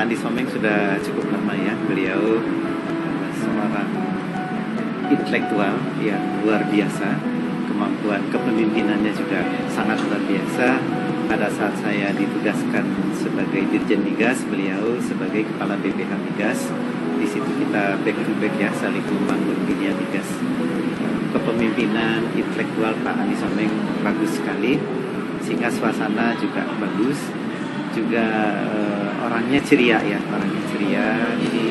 Andi Someng sudah cukup lama ya. Beliau seorang intelektual yang luar biasa. Kemampuan kepemimpinannya juga sangat luar biasa. Pada saat saya ditugaskan sebagai Dirjen Migas, beliau sebagai Kepala BPH Migas. Di situ kita back to back ya, saling membangun dunia migas. Kepemimpinan intelektual Pak Andi Someng bagus sekali, sehingga suasana juga bagus. Juga orangnya ceria ya, orangnya ceria. Jadi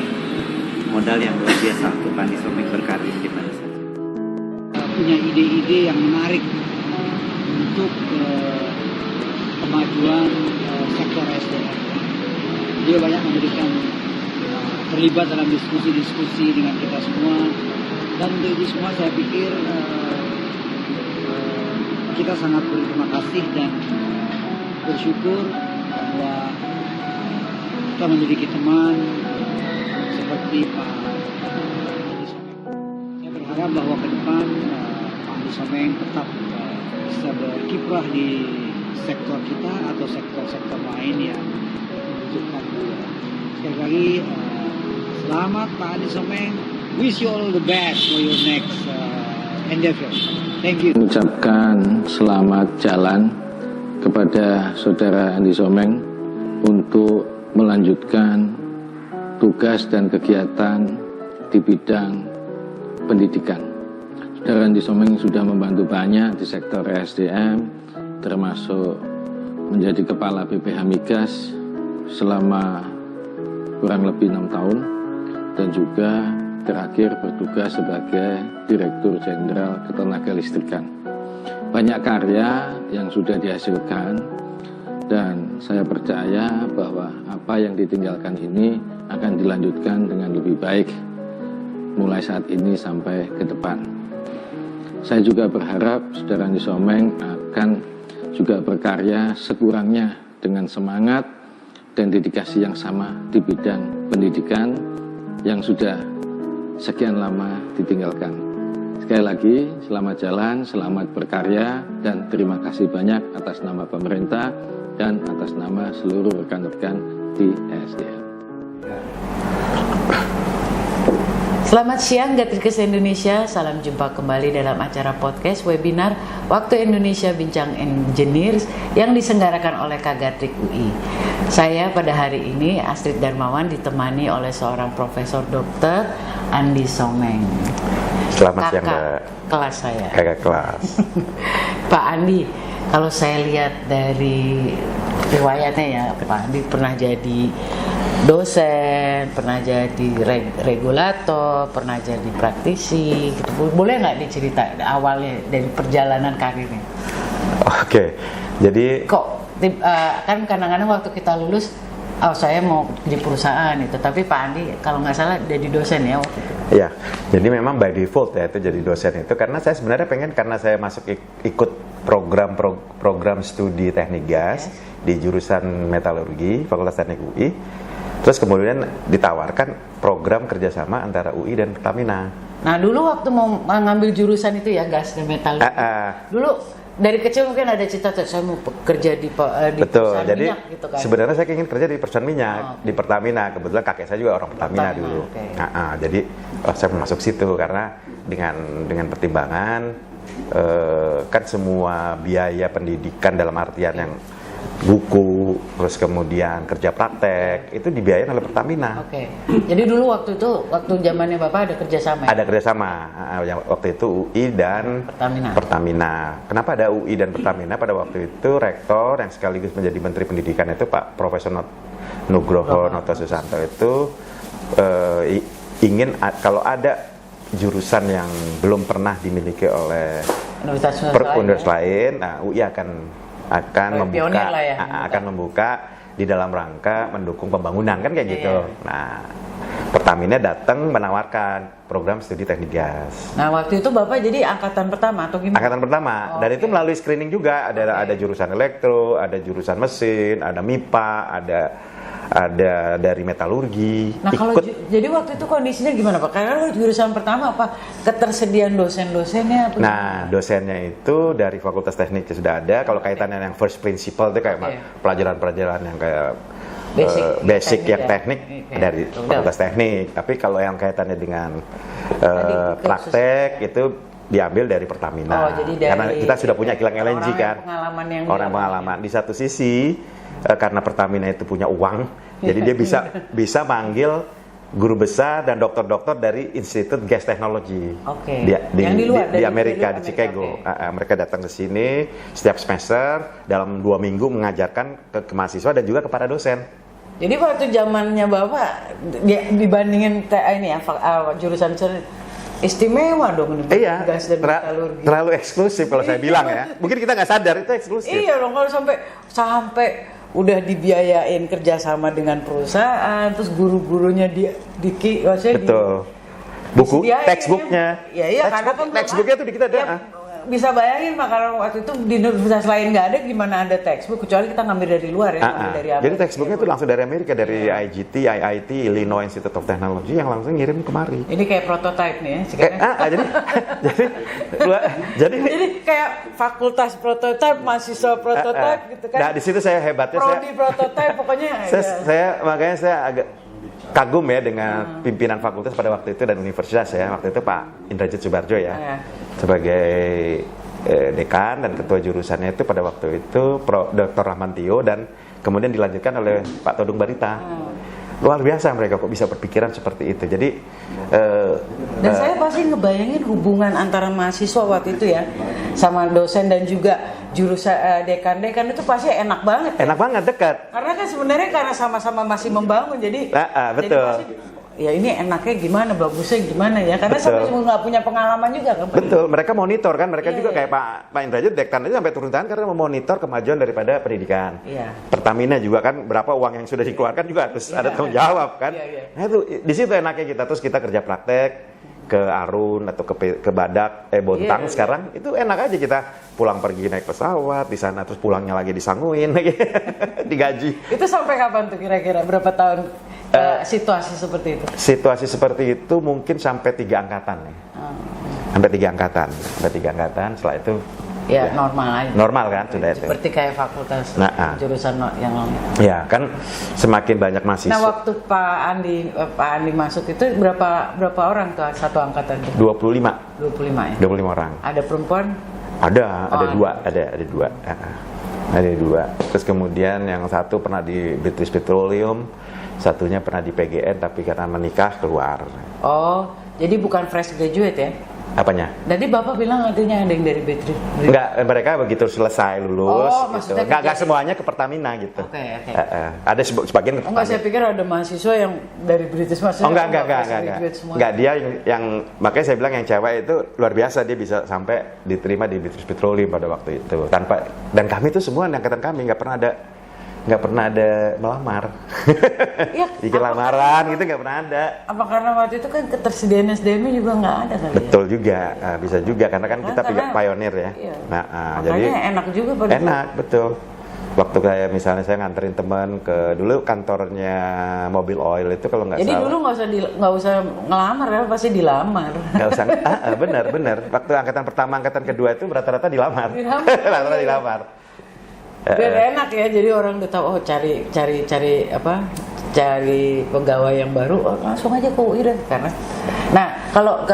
modal yang luar biasa untuk Pak Andi Someng berkarir di mana saja. Punya ide-ide yang menarik untuk kemajuan sektor SDM. Dia banyak memberikan terlibat dalam diskusi-diskusi dengan kita semua, dan untuk itu semua saya pikir kita sangat berterima kasih dan bersyukur bahwa kita memiliki teman seperti Pak Andi Someng. Saya berharap bahwa ke depan Pak Andi Someng tetap bisa berkiprah di sektor kita atau sektor-sektor lain yang membutuhkan beliau. Sekali lagi selamat Pak Andi Someng. Wish you all the best for your next endeavor. Thank you. Mengucapkan selamat jalan kepada Saudara Andi Someng untuk melanjutkan tugas dan kegiatan di bidang pendidikan. Saudara Andi Someng sudah membantu banyak di sektor SDM, termasuk menjadi Kepala BPH Migas selama kurang lebih 6 tahun, dan juga terakhir bertugas sebagai Direktur Jenderal Ketenagalistrikan. Banyak karya yang sudah dihasilkan, dan saya percaya bahwa apa yang ditinggalkan ini akan dilanjutkan dengan lebih baik mulai saat ini sampai ke depan. Saya juga berharap Saudara Andi Someng akan juga berkarya sekurangnya dengan semangat dan dedikasi yang sama di bidang pendidikan yang sudah sekian lama ditinggalkan. Sekali lagi, selamat jalan, selamat berkarya, dan terima kasih banyak atas nama pemerintah dan atas nama seluruh rekan-rekan di SDM. Selamat siang Gatrikes Indonesia, salam jumpa kembali dalam acara podcast webinar Waktu Indonesia Bincang Engineers yang diselenggarakan oleh Kagatrik UI. Saya pada hari ini Astrid Darmawan ditemani oleh seorang Profesor Dr. Andi Someng. Selamat siang Mbak. Kelas saya. Kakak kelas. Pak Andi, kalau saya lihat dari riwayatnya ya, Pak Andi pernah jadi dosen, pernah jadi regulator, pernah jadi praktisi gitu. Boleh nggak diceritain awalnya dari perjalanan karirnya? Oke, jadi kok kan kadang-kadang waktu kita lulus, saya mau di perusahaan itu, tapi Pak Andi kalau nggak salah jadi dosen ya waktu itu. Ya, jadi memang by default ya itu jadi dosen itu karena saya sebenarnya pengen, karena saya masuk ikut program studi teknik gas di jurusan metalurgi Fakultas Teknik UI. Terus kemudian ditawarkan program kerjasama antara UI dan Pertamina. Nah dulu waktu mau ngambil jurusan itu ya, gas dan metalurgi, dulu dari kecil mungkin ada cita-cita saya mau bekerja di betul, perusahaan jadi minyak gitu kan. sebenarnya saya ingin kerja di perusahaan minyak, di Pertamina. Kebetulan kakek saya juga orang Pertamina dulu. Okay. Jadi saya masuk situ karena dengan pertimbangan kan semua biaya pendidikan dalam artian yang buku, terus kemudian kerja praktek itu dibiayain oleh Pertamina. Oke. Jadi dulu waktu itu, waktu zamannya Bapak ada kerjasama? Ada kerjasama. Waktu itu UI dan Pertamina. Kenapa ada UI dan Pertamina? Pada waktu itu rektor yang sekaligus menjadi Menteri Pendidikan itu Pak Profesor Nugroho Noto Susanto itu ingin kalau ada jurusan yang belum pernah dimiliki oleh universitas lain, UI akan membuka di dalam rangka mendukung pembangunan kan kayak gitu. Nah, Pertamina datang menawarkan program studi teknik gas. Nah, waktu itu Bapak jadi angkatan pertama atau gimana? Angkatan pertama. Dan itu melalui screening juga, ada jurusan elektro, ada jurusan mesin, ada MIPA, ada dari metalurgi. Nah, kalau jadi waktu itu kondisinya gimana Pak? Karena jurusan pertama apa ketersediaan dosen-dosennya? Nah, dosennya itu dari Fakultas Teknik sudah ada. Kalau kaitannya yang first principle itu kayak pelajaran-pelajaran yang kayak Basic yang teknik teknik dari fakultas teknik. Tapi kalau yang kaitannya dengan praktek itu diambil dari Pertamina. Jadi karena kita sudah punya kilang LNG kan. Orang pengalaman. Di satu sisi karena Pertamina itu punya uang, jadi dia bisa manggil guru besar dan dokter-dokter dari Institut Gas Technology di Amerika, di Chicago. Mereka datang ke sini setiap semester dalam 2 minggu mengajarkan ke mahasiswa dan juga kepada dosen. Jadi waktu zamannya Bapak dibandingin jurusan istimewa dong ini. Iya, gas dan metalurgi. Terlalu eksklusif kalau saya bilang ya. Mungkin kita nggak sadar itu eksklusif. Iya dong, kalau sampai udah dibiayain kerjasama dengan perusahaan, terus guru-gurunya betul. Buku, textbooknya. Iya, karena kan textbooknya tuh di kita ada. Bisa bayangin Pak, kalau waktu itu di universitas lain nggak ada, gimana ada textbook, kecuali kita ngambil dari luar ya. Dari Jadi textbooknya itu langsung dari Amerika, dari IGT, IIT, Illinois Institute of Technology yang langsung ngirim kemari. Ini kayak prototype nih ya sekarang. Jadi kayak fakultas prototype, mahasiswa prototype gitu kan. Nah di situ saya hebatnya. Prodi prototype pokoknya. Makanya saya agak kagum ya dengan pimpinan fakultas pada waktu itu dan universitas ya. Waktu itu Pak Indrajit Subarjo ya. Sebagai dekan dan ketua jurusannya itu pada waktu itu Dr. Rahmantio dan kemudian dilanjutkan oleh Pak Todung Barita. Luar biasa mereka kok bisa berpikiran seperti itu. Jadi dan saya pasti ngebayangin hubungan antara mahasiswa waktu itu ya sama dosen dan juga jurusan dekan itu pasti enak banget. Enak banget, dekat. Karena kan sebenarnya karena sama-sama masih membangun jadi betul. Jadi pasti, ya ini enaknya gimana, bagusnya gimana ya, karena sampai nggak punya pengalaman juga kan. Betul, mereka monitor kan, mereka juga kayak Pak Indrajit, Dektan aja sampai turun tangan karena memonitor kemajuan daripada pendidikan. Pertamina juga kan berapa uang yang sudah dikeluarkan juga harus ada tanggung jawab kan. Nah itu di situ enaknya kita, terus kita kerja praktek ke Arun atau ke Badak, Bontang sekarang itu enak aja kita pulang pergi naik pesawat di sana, terus pulangnya lagi disanguin lagi digaji. Itu sampai kapan tuh kira-kira, berapa tahun situasi seperti itu? Situasi seperti itu mungkin sampai 3 angkatan ya. Sampai 3 angkatan, setelah itu ya normal aja. Normal kan sudah itu. Seperti kayak fakultas jurusan yang lain. Ya kan semakin banyak mahasiswa. Nah waktu Pak Andi masuk itu berapa orang tuh satu angkatan? 25 ya. 25 orang. Ada perempuan? Ada dua. Ada 2. Terus kemudian yang satu pernah di British Petroleum, satunya pernah di PGN tapi karena menikah keluar. Oh, jadi bukan fresh graduate ya? Apanya? Jadi Bapak bilang artinya ada yang dari Battery? Enggak, mereka begitu selesai lulus gitu. Enggak semuanya ke Pertamina gitu. Oke. Ada sebagian ke Pertamina. Enggak, saya pikir ada mahasiswa yang dari British mahasiswa. Enggak, dia yang makanya saya bilang yang cewek itu luar biasa, dia bisa sampai diterima di British Petroleum pada waktu itu. Dan kami itu semua angkatan kami nggak pernah ada melamar. Ya, bikin lamaran gitu nggak pernah ada. Apa karena waktu itu kan ketersediaan SDM-nya juga nggak ada kali? Betul juga, bisa juga karena kan kita pionir ya. Iya. Jadi enak juga pada enak, betul. Waktu kayak misalnya saya nganterin teman ke dulu kantornya Mobil Oil itu kalau nggak salah. Jadi dulu nggak usah ngelamar ya, pasti dilamar. Nggak usah, benar. Waktu angkatan pertama, angkatan kedua itu rata-rata dilamar. Rata-rata dilamar. Biar enak ya, jadi orang udah tahu cari pegawai yang baru, langsung aja ke UI deh. Karena kalau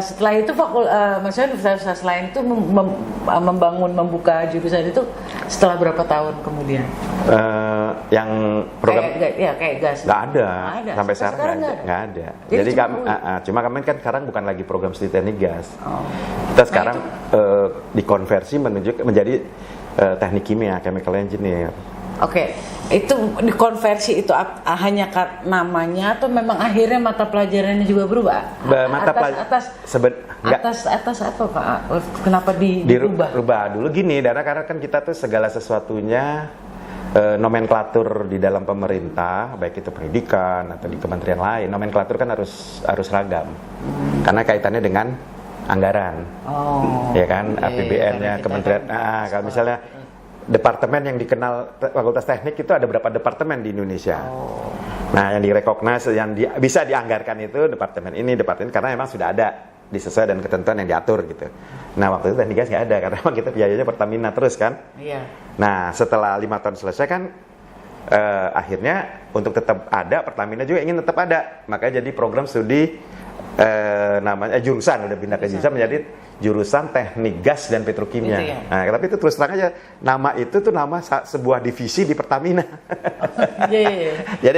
setelah itu maksudnya universitas lain itu membuka jurusan itu setelah berapa tahun kemudian? Yang program kayak gas nggak ada sampai sekarang nggak ada. Jadi cuma kami kan sekarang bukan lagi program studi teknik gas. Kita sekarang dikonversi menjadi teknik kimia, chemical engineer. Oke, itu dikonversi itu hanya namanya atau memang akhirnya mata pelajarannya juga berubah? Atas apa Pak? Kenapa dirubah? Dulu gini, karena kan kita tuh segala sesuatunya nomenklatur di dalam pemerintah, baik itu pendidikan atau di kementerian lain, nomenklatur kan harus ragam. Karena kaitannya dengan anggaran, ya kan, APBN-nya kementerian. Kalau misalnya departemen yang dikenal Fakultas Teknik itu ada berapa departemen di Indonesia. Nah, yang direkognize, yang bisa dianggarkan itu departemen ini karena memang sudah ada disesuaikan dengan ketentuan yang diatur gitu. Nah, waktu itu teknik gas nggak ada karena memang kita biayanya Pertamina terus kan. Iya. Nah, setelah 5 tahun selesai kan akhirnya untuk tetap ada, Pertamina juga ingin tetap ada, makanya jadi program studi namanya jurusan, udah pindah ke jurusan menjadi jurusan Teknik Gas dan Petrokimia. Gitu ya? Nah, tapi itu terus terang aja, nama itu tuh nama sebuah divisi di Pertamina. Jadi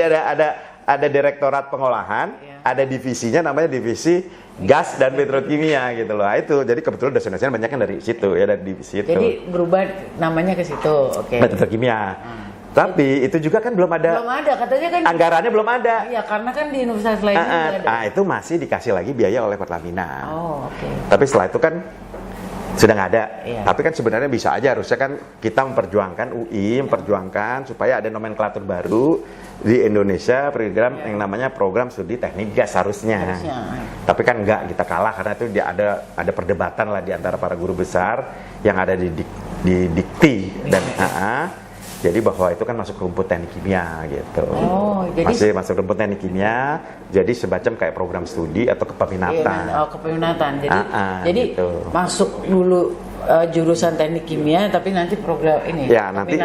ada direktorat pengolahan, ada divisinya namanya divisi gas dan petrokimia gitu loh. Nah, itu jadi kebetulan dosen-dosen banyak kan dari situ ya, dari divisi itu. Jadi berubah namanya ke situ. Oke. Petrokimia. Tapi itu juga kan belum ada. Belum ada, katanya kan. Anggarannya belum ada. Iya, karena kan di universitas lain juga ada. Nah, itu masih dikasih lagi biaya oleh Pertamina. Oh, oke. Tapi setelah itu kan sudah nggak ada. Iya. Tapi kan sebenarnya bisa aja, harusnya kan kita memperjuangkan UI, memperjuangkan supaya ada nomenklatur baru di Indonesia, program yang namanya program studi teknik gas harusnya. Tapi kan nggak, kita kalah karena itu dia ada perdebatan lah di antara para guru besar yang ada di Dikti dan jadi bahwa itu kan masuk rumput teknik kimia gitu. Oh, jadi masih masuk rumput teknik kimia, jadi semacam kayak program studi atau kepeminatan. Iya, kepeminatan. Jadi gitu. masuk dulu jurusan teknik kimia, tapi nanti program ini. Ya, nanti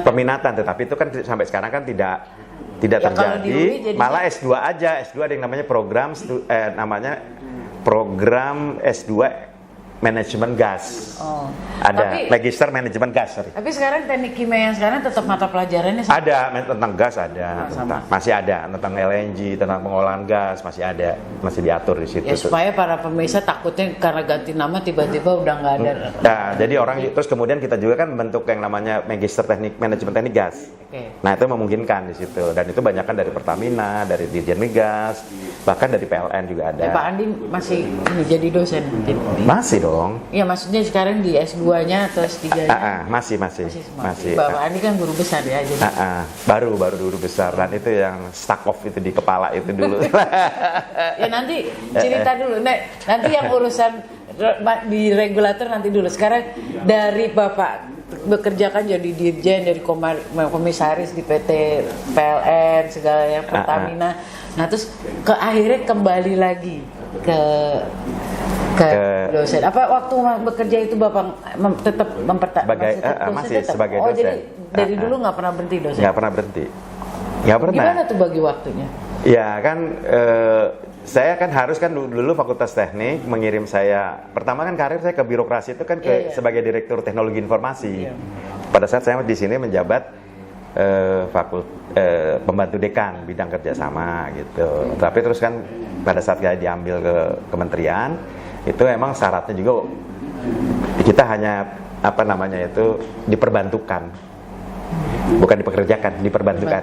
peminatan, tetapi itu kan sampai sekarang kan tidak Ya, terjadi. Malah S2 aja, S2 ada yang namanya program S2 manajemen gas. Oh. Ada magister manajemen gas. Tapi sekarang teknik kimia yang sekarang tetap mata pelajarannya sama? Ada tentang gas, ada masih ada tentang LNG, tentang pengolahan gas masih ada, masih diatur di situ. Ya, supaya para pemirsa takutnya karena ganti nama tiba-tiba udah nggak ada. Nah, jadi orang terus kemudian kita juga kan membentuk yang namanya magister teknik manajemen teknik gas. Okay. Nah, itu memungkinkan di situ, dan itu banyak kan dari Pertamina, dari Dirjen Migas, bahkan dari PLN juga ada. Pak Andi masih jadi dosen? Masih dong. Iya, maksudnya sekarang di S2-nya atau S3-nya? Masih. Bapak Andi kan guru besar ya, jadi. Baru guru besar, dan itu yang stuck off itu di kepala itu dulu. Ya nanti cerita dulu. Nanti yang urusan di regulator nanti dulu. Sekarang dari Bapak bekerja kan jadi dirjen, jadi komisaris di PT PLN segala yang Pertamina. Nah, terus akhirnya kembali lagi ke dosen. Apa waktu bekerja itu Bapak tetap masih sebagai dosen? Oh, jadi dari dulu nggak pernah berhenti dosen? Nggak pernah berhenti. Nggak pernah. Gimana tuh bagi waktunya? Ya kan, saya kan harus kan dulu Fakultas Teknik mengirim saya. Pertama kan karir saya ke birokrasi itu kan sebagai Direktur Teknologi Informasi. Pada saat saya di sini menjabat pembantu dekan bidang kerjasama gitu. Tapi terus kan pada saat saya diambil ke kementerian, itu emang syaratnya juga kita hanya diperbantukan, bukan dipekerjakan, diperbantukan.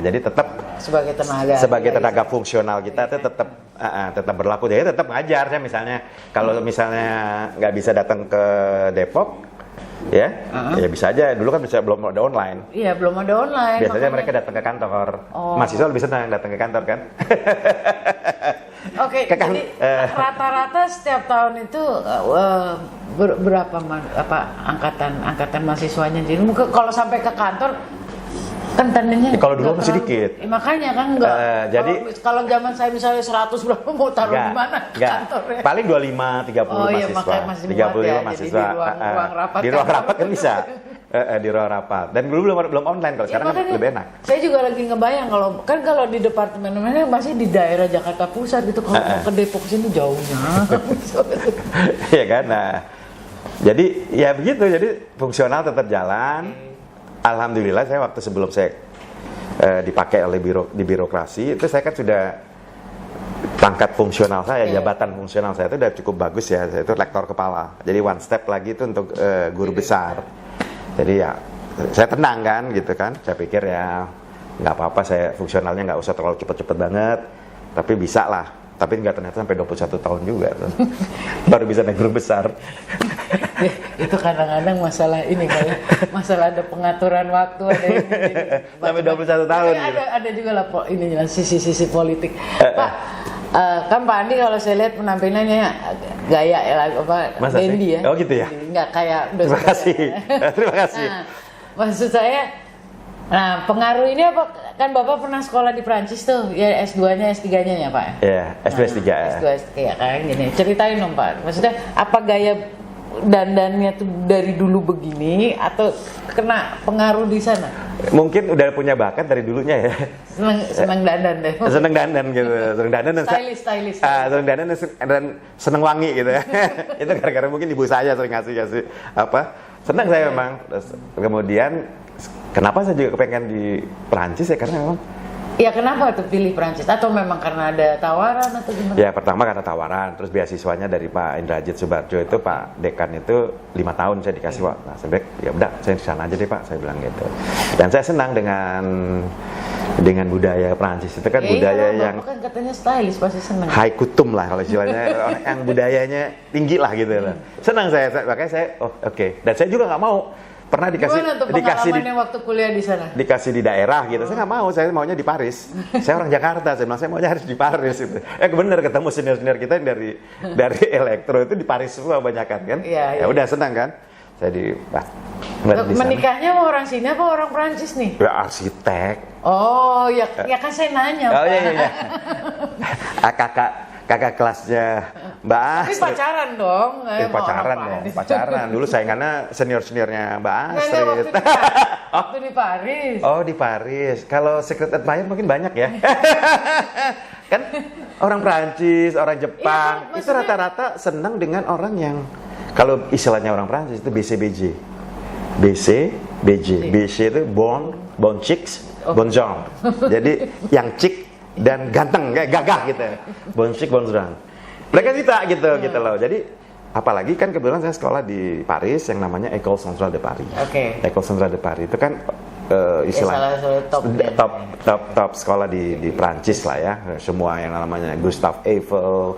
Jadi tetap sebagai tenaga fungsional kita itu tetap berlaku. Jadi tetap ngajar. Saya misalnya kalau misalnya nggak bisa datang ke Depok, ya bisa aja. Dulu kan belum ada online. Iya, belum ada online. Biasanya mereka datang ke kantor. Mahasiswa lebih senang datang ke kantor kan. Oke, jadi rata-rata setiap tahun itu berapa angkatan mahasiswanya? Jadi kalau sampai ke kantor kan tandanya kalau dulu masih dikit. Makanya kan enggak. Jadi kalau zaman saya misalnya 100 berapa mau taruh di mana kantornya? Paling 25 30 mahasiswa. Masih 35 mahasiswa. Di ruang rapat kan bisa. Di ruang rapat. Dan dulu belum online, kalau sekarang kan lebih enak. Saya juga lagi ngebayang kalau di departemen masih di daerah Jakarta Pusat gitu, kalau mau ke Depok sini jauhnya. Iya kan. Nah, jadi ya begitu. Jadi fungsional tetap jalan. Alhamdulillah saya waktu sebelum saya dipakai oleh di birokrasi itu saya kan sudah pangkat fungsional saya, jabatan fungsional saya itu udah cukup bagus ya. Saya itu lektor kepala. Jadi one step lagi itu untuk guru besar. Jadi ya saya tenang kan gitu kan. Saya pikir ya nggak apa-apa, saya fungsionalnya nggak usah terlalu cepet-cepet banget, tapi bisa lah. Tapi nggak, ternyata sampai 21 tahun juga tuh. Baru bisa naik guru besar. Itu kadang-kadang masalah ini masalah ada pengaturan waktu, ada ini. Sampai 21 tahun. Tapi ada juga lah ininya sisi politik. Pak, kan Pak Andi kalau saya lihat penampilannya gaya dandy ya. Oh gitu ya. Nggak kayak Terima kasih. Terima kasih. Nah, maksud saya, pengaruh ini apa? Kan Bapak pernah sekolah di Prancis tuh, ya S2-nya, S3-nya ya Pak? Iya, S2, S3. S2, S3 ya kayak gini. Ceritain dong Pak. Maksudnya apa gaya dandannya tuh dari dulu begini atau kena pengaruh di sana? Mungkin udah punya bakat dari dulunya ya. Seneng dandan deh. Seneng dandan gitu, seneng dandan dan Stylish. seneng dandan dan seneng wangi gitu ya. Itu gara-gara mungkin ibu saya sering ngasih apa. Senang saya memang. Terus, kemudian kenapa saya juga kepengen di Perancis ya, karena memang Ya kenapa tuh pilih Prancis? Atau memang karena ada tawaran atau gimana? ya pertama karena tawaran, terus beasiswanya dari Pak Indrajit Subarjo itu, Pak Dekan itu 5 tahun saya dikasih waktu. Nah, saya bilang, ya udah saya di sana aja deh Pak, saya bilang gitu. Dan saya senang dengan budaya Prancis itu kan, budaya yang kan katanya stylish, pasti senang. high kutum lah kalau istilahnya, yang budayanya tinggi lah gitu lah. Senang saya makanya saya oke. Dan saya juga nggak mau pernah Gimana tuh pengalamannya waktu kuliah di sana? dikasih di daerah gitu. Saya nggak mau, saya maunya di Paris. Saya orang Jakarta, saya bilang saya maunya harus di Paris gitu. Bener ketemu senior kita yang dari elektro itu di Paris semua banyakan kan. Ya udah senang kan. Saya menikahnya sama orang sini apa orang Prancis nih? Ya arsitek. Oh ya kan saya nanya. Oh iya. Kakak kelasnya Mbak Astrid. Tapi pacaran dong. Pacaran. Dulu saingannya seniornya Mbak Astrid. Waktu di Paris. Oh di Paris. Kalau secret admirer mungkin banyak ya. Kan orang Prancis, orang Jepang, itu rata-rata senang dengan orang yang, kalau istilahnya orang Prancis itu BCBJ. BC itu bon chicks, bon genre. Jadi yang chick dan ganteng, kayak gagah gitu. Bon chic, bon genre. Mereka gitu loh. Jadi apalagi kan kebetulan saya sekolah di Paris yang namanya École Centrale de Paris. École Centrale de Paris itu kan istilah top sekolah di Prancis lah ya. Semua yang namanya Gustave Eiffel,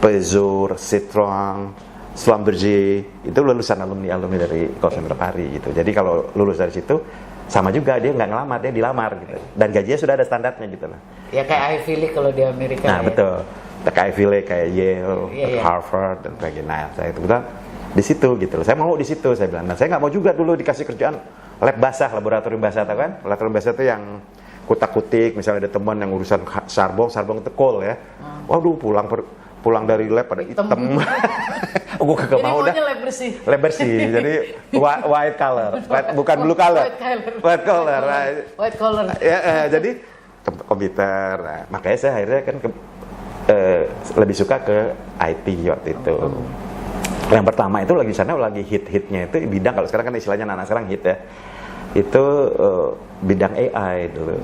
Peugeot, Citroën, Schlumberger itu lulusan alumni dari École Centrale de Paris gitu. Jadi kalau lulus dari situ sama juga, dia nggak ngelamar, dia dilamar gitu. Dan gajinya sudah ada standarnya gitu lah. Ya kayak Ivy League kalau di Amerika. Nah betul. Kayak Ivy League, kayak Yale, Harvard dan sebagainya. Nah, saya itu bilang di situ gitu loh. Saya mau di situ, saya bilang. Nah, saya nggak mau juga dulu dikasih kerjaan lab basah, laboratorium basah, tahu kan? Laboratorium basah itu yang kutak-kutik, misalnya ada teman yang urusan sarbong itu coal ya. Waduh, pulang dari lab pada hitam. Gue kagak mau dah. Lab bersih. Jadi white color, bukan blue color. White color. Ya, jadi komputer. Nah, makanya saya akhirnya kan lebih suka ke IT waktu itu. Yang pertama itu lagi sana lagi hit-hitnya itu bidang, kalau sekarang kan istilahnya anak sekarang hit ya. Itu bidang AI dulu.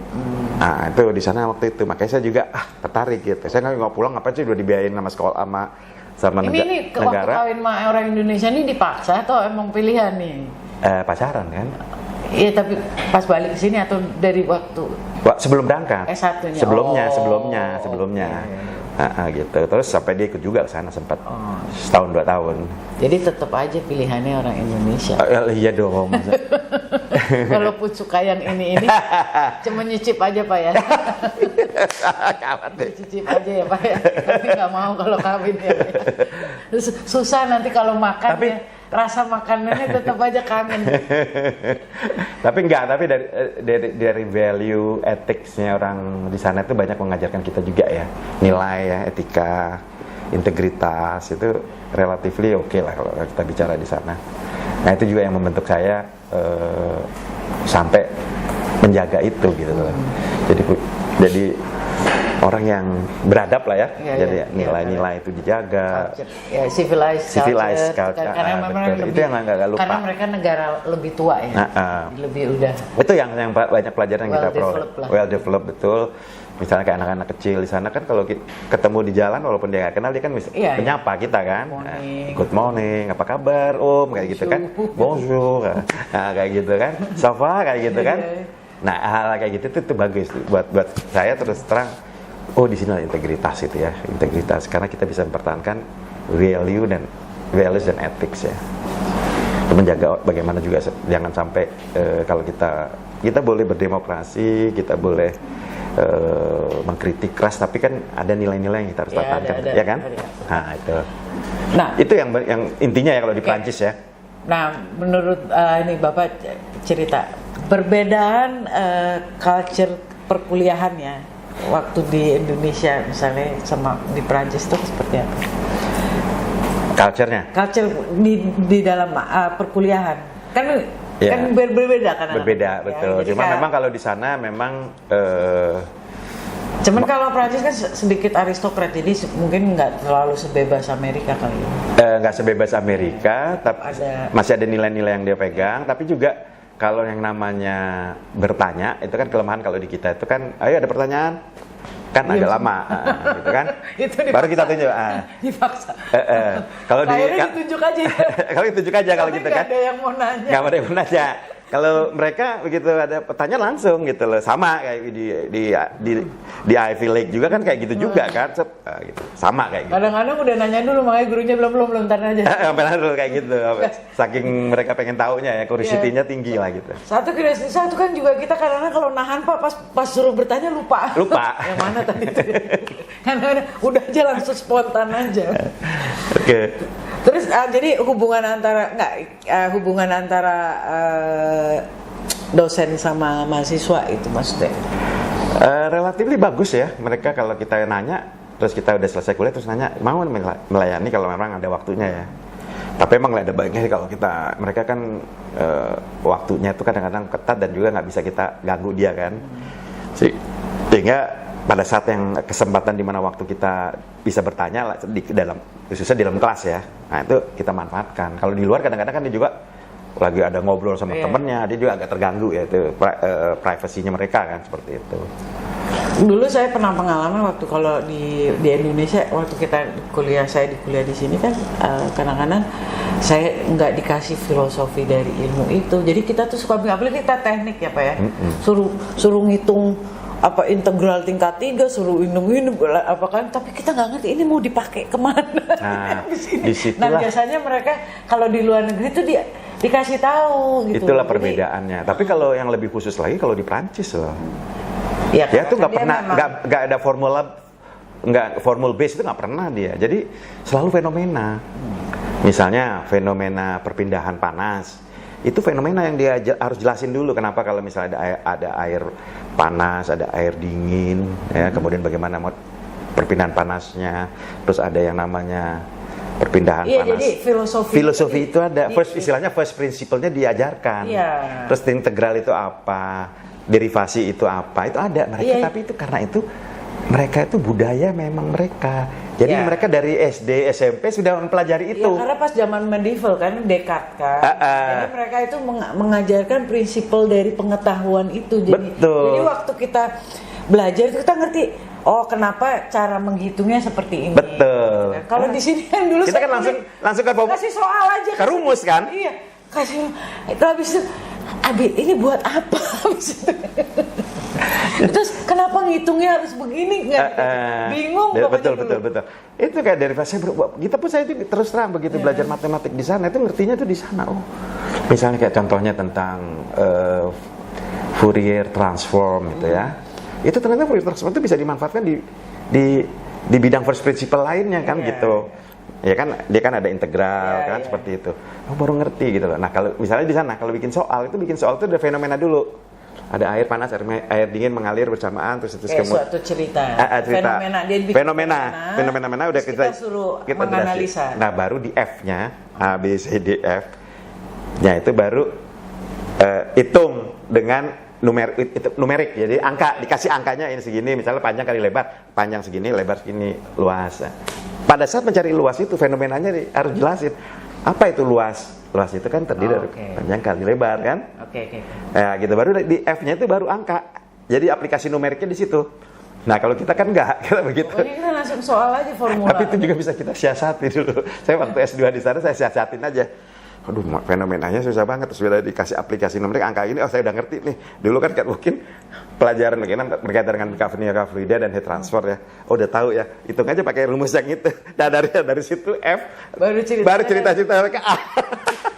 Nah, itu di sana waktu itu. Makanya saya juga tertarik gitu. Saya nggak pulang, ngapain sih udah dibiayain sama sekolah sama negara. Ini waktu kawin sama orang Indonesia ini dipaksa atau emang pilihan nih? Pacaran kan? Iya, tapi pas balik ke sini atau dari waktu sebelum berangkat. S1-nya. Sebelumnya. Gitu. Terus sampai dia ikut juga ke sana sempat setahun 2 tahun. Jadi tetap aja pilihannya orang Indonesia. Iya dong. Walaupun suka yang ini cuma nyicip aja Pak ya. Nyicip aja ya Pak ya. Tapi nggak mau kalau kawin ya. Susah nanti kalau makan tapi, ya. Rasa makanannya tetap aja kangen. Tapi dari value ethics-nya orang di sana itu banyak mengajarkan kita juga ya. Nilai ya, etika, integritas itu relatively oke lah kalau kita bicara di sana. Nah, itu juga yang membentuk saya sampai menjaga itu gitu loh. Jadi orang yang beradab lah ya, jadi nilai-nilai itu dijaga. Civilized culture. Karena memang itu yang nggak lupa. Karena mereka negara lebih tua ya, lebih udah. Itu yang banyak pelajaran yang kita peroleh. Well developed betul. Misalnya kayak anak-anak kecil di sana kan kalau ketemu di jalan walaupun dia nggak kenal dia kan menyapa kita kan. Good morning, apa kabar Om, kayak gitu kan. Bonjour, kayak gitu kan. Ça va, kayak gitu kan. Nah hal kayak gitu itu bagus buat saya terus terang. Di sini ada integritas itu ya, integritas karena kita bisa mempertahankan values dan ethics ya. Menjaga bagaimana juga jangan sampai kalau kita boleh berdemokrasi, kita boleh mengkritik keras, tapi kan ada nilai-nilai yang kita harus pertahankan, ya kan? Nah itu. Nah itu yang intinya ya kalau di Prancis ya. Nah menurut ini Bapak cerita perbedaan culture perkuliahannya waktu di Indonesia misalnya sama di Prancis itu seperti apa? Culture-nya? Culture di dalam perkuliahan. Kan berbeda kan? Berbeda, anak-anak, betul. ya. Jadi Cuma memang kalau di sana memang cuman kalau Prancis kan sedikit aristokrat, jadi mungkin nggak terlalu sebebas Amerika kali ya. nggak sebebas Amerika, tapi masih ada nilai-nilai yang dia pegang. Tapi juga kalau yang namanya bertanya, itu kan kelemahan kalau di kita itu kan, ayo ada pertanyaan, kan agak lama, gitu kan. Itu baru kita tunjuk. Dipaksa. Kalau ditunjuk aja. kalau ditunjuk aja kalau gitu kan. Nggak ada yang mau nanya. Nggak ada yang mau nanya. Kalau mereka begitu ada pertanyaan langsung gitu loh, sama kayak di Ivy League juga kan kayak gitu juga kan, gitu. Sama kayak gitu. Kadang-kadang udah nanya dulu, makanya gurunya belum ntar aja. Sampai dulu kayak gitu, saking mereka pengen taunya ya, curiosity-nya tinggi lah gitu. Satu kan juga kita kadang-kadang kalau nahan Pak pas suruh bertanya lupa. Yang mana tadi itu? Kadang-kadang udah aja langsung spontan aja. Oke. Terus jadi hubungan antara dosen sama mahasiswa itu maksudnya? Relatif bagus ya. Mereka kalau kita nanya, terus kita udah selesai kuliah terus nanya, mau melayani kalau memang ada waktunya ya. Tapi emang ada baiknya kalau mereka kan waktunya itu kadang-kadang ketat dan juga nggak bisa kita ganggu dia kan. Sehingga pada saat yang kesempatan di mana waktu kita bisa bertanya khususnya di dalam kelas ya, nah itu kita manfaatkan. Kalau di luar kadang-kadang kan dia juga lagi ada ngobrol sama temennya, dia juga agak terganggu ya, itu privasinya mereka kan, seperti itu. Dulu saya pernah pengalaman waktu kalau di Indonesia, waktu saya di kuliah di sini kan kadang-kadang saya nggak dikasih filosofi dari ilmu itu, jadi kita tuh suka apalagi kita teknik ya Pak ya, suruh ngitung apa integral tingkat 3, suruh minum apa kan, tapi kita nggak ngerti ini mau dipakai kemana. Nah biasanya mereka kalau di luar negeri itu dikasih tahu gitu. Itulah perbedaannya. Tapi kalau yang lebih khusus lagi kalau di Prancis loh, ya tuh nggak pernah, nggak ada formula, nggak formal base itu nggak pernah dia. Jadi selalu fenomena. Misalnya fenomena perpindahan panas. Itu fenomena yang dia harus jelasin dulu, kenapa kalau misalnya ada air panas, ada air dingin, ya, kemudian bagaimana perpindahan panasnya, terus ada yang namanya perpindahan panas. Jadi filosofi itu ada, istilahnya first principle-nya diajarkan. Terus integral itu apa, derivasi itu apa, itu ada mereka. Tapi itu karena itu mereka itu budaya memang mereka. Jadi mereka dari SD, SMP sudah mempelajari itu. Ya, karena pas zaman medieval kan Descartes kan. Jadi mereka itu mengajarkan prinsipal dari pengetahuan itu. Jadi waktu kita belajar itu kita ngerti, oh kenapa cara menghitungnya seperti ini. Betul. Nah, kalau di sini kan dulu kita kan langsung kasih soal aja. Ke rumus kan? Iya. Kasih itu habis itu Abi ini buat apa? Terus kenapa ngitungnya harus begini? Bingung. Betul. Itu kayak derivasi. Saya itu terus terang begitu belajar matematik di sana itu ngertinya tuh di sana. Oh, misalnya kayak contohnya tentang Fourier transform gitu ya. Itu ternyata Fourier transform itu bisa dimanfaatkan di bidang first principle lainnya kan gitu. Ya kan dia kan ada integral kan seperti itu. Oh, baru ngerti gitu loh. Nah, kalau misalnya di sana kalau bikin soal itu ada fenomena dulu. Ada air panas, air dingin mengalir bersamaan terus kemudian suatu cerita. Fenomena dia bikin fenomena udah kita suruh menganalisa. Nah, baru di F-nya A B C D F. Ya itu baru hitung dengan numerik. Jadi angka, dikasih angkanya ini segini, misalnya panjang kali lebar, panjang segini, lebar segini, luas. Pada saat mencari luas itu fenomenanya harus jelasin. Apa itu luas? Luas itu kan terdiri dari panjang kali lebar kan? Ya gitu, baru di F-nya itu baru angka. Jadi aplikasi numeriknya di situ. Nah kalau kita kan enggak, kita begitu. Ini kita langsung soal aja formula. Tapi itu juga bisa kita siasati dulu. Saya waktu S2 di sana saya siasatin aja. Aduh, fenomenanya susah banget. Terus sudah dikasih aplikasi numerik angka ini, oh saya udah ngerti nih. Dulu kan mungkin pelajaran berkaitan dengan Cavalier dan heat transfer ya. Oh udah tahu ya. Hitung aja pakai rumus yang itu. Dan dari situ F baru cerita mereka A.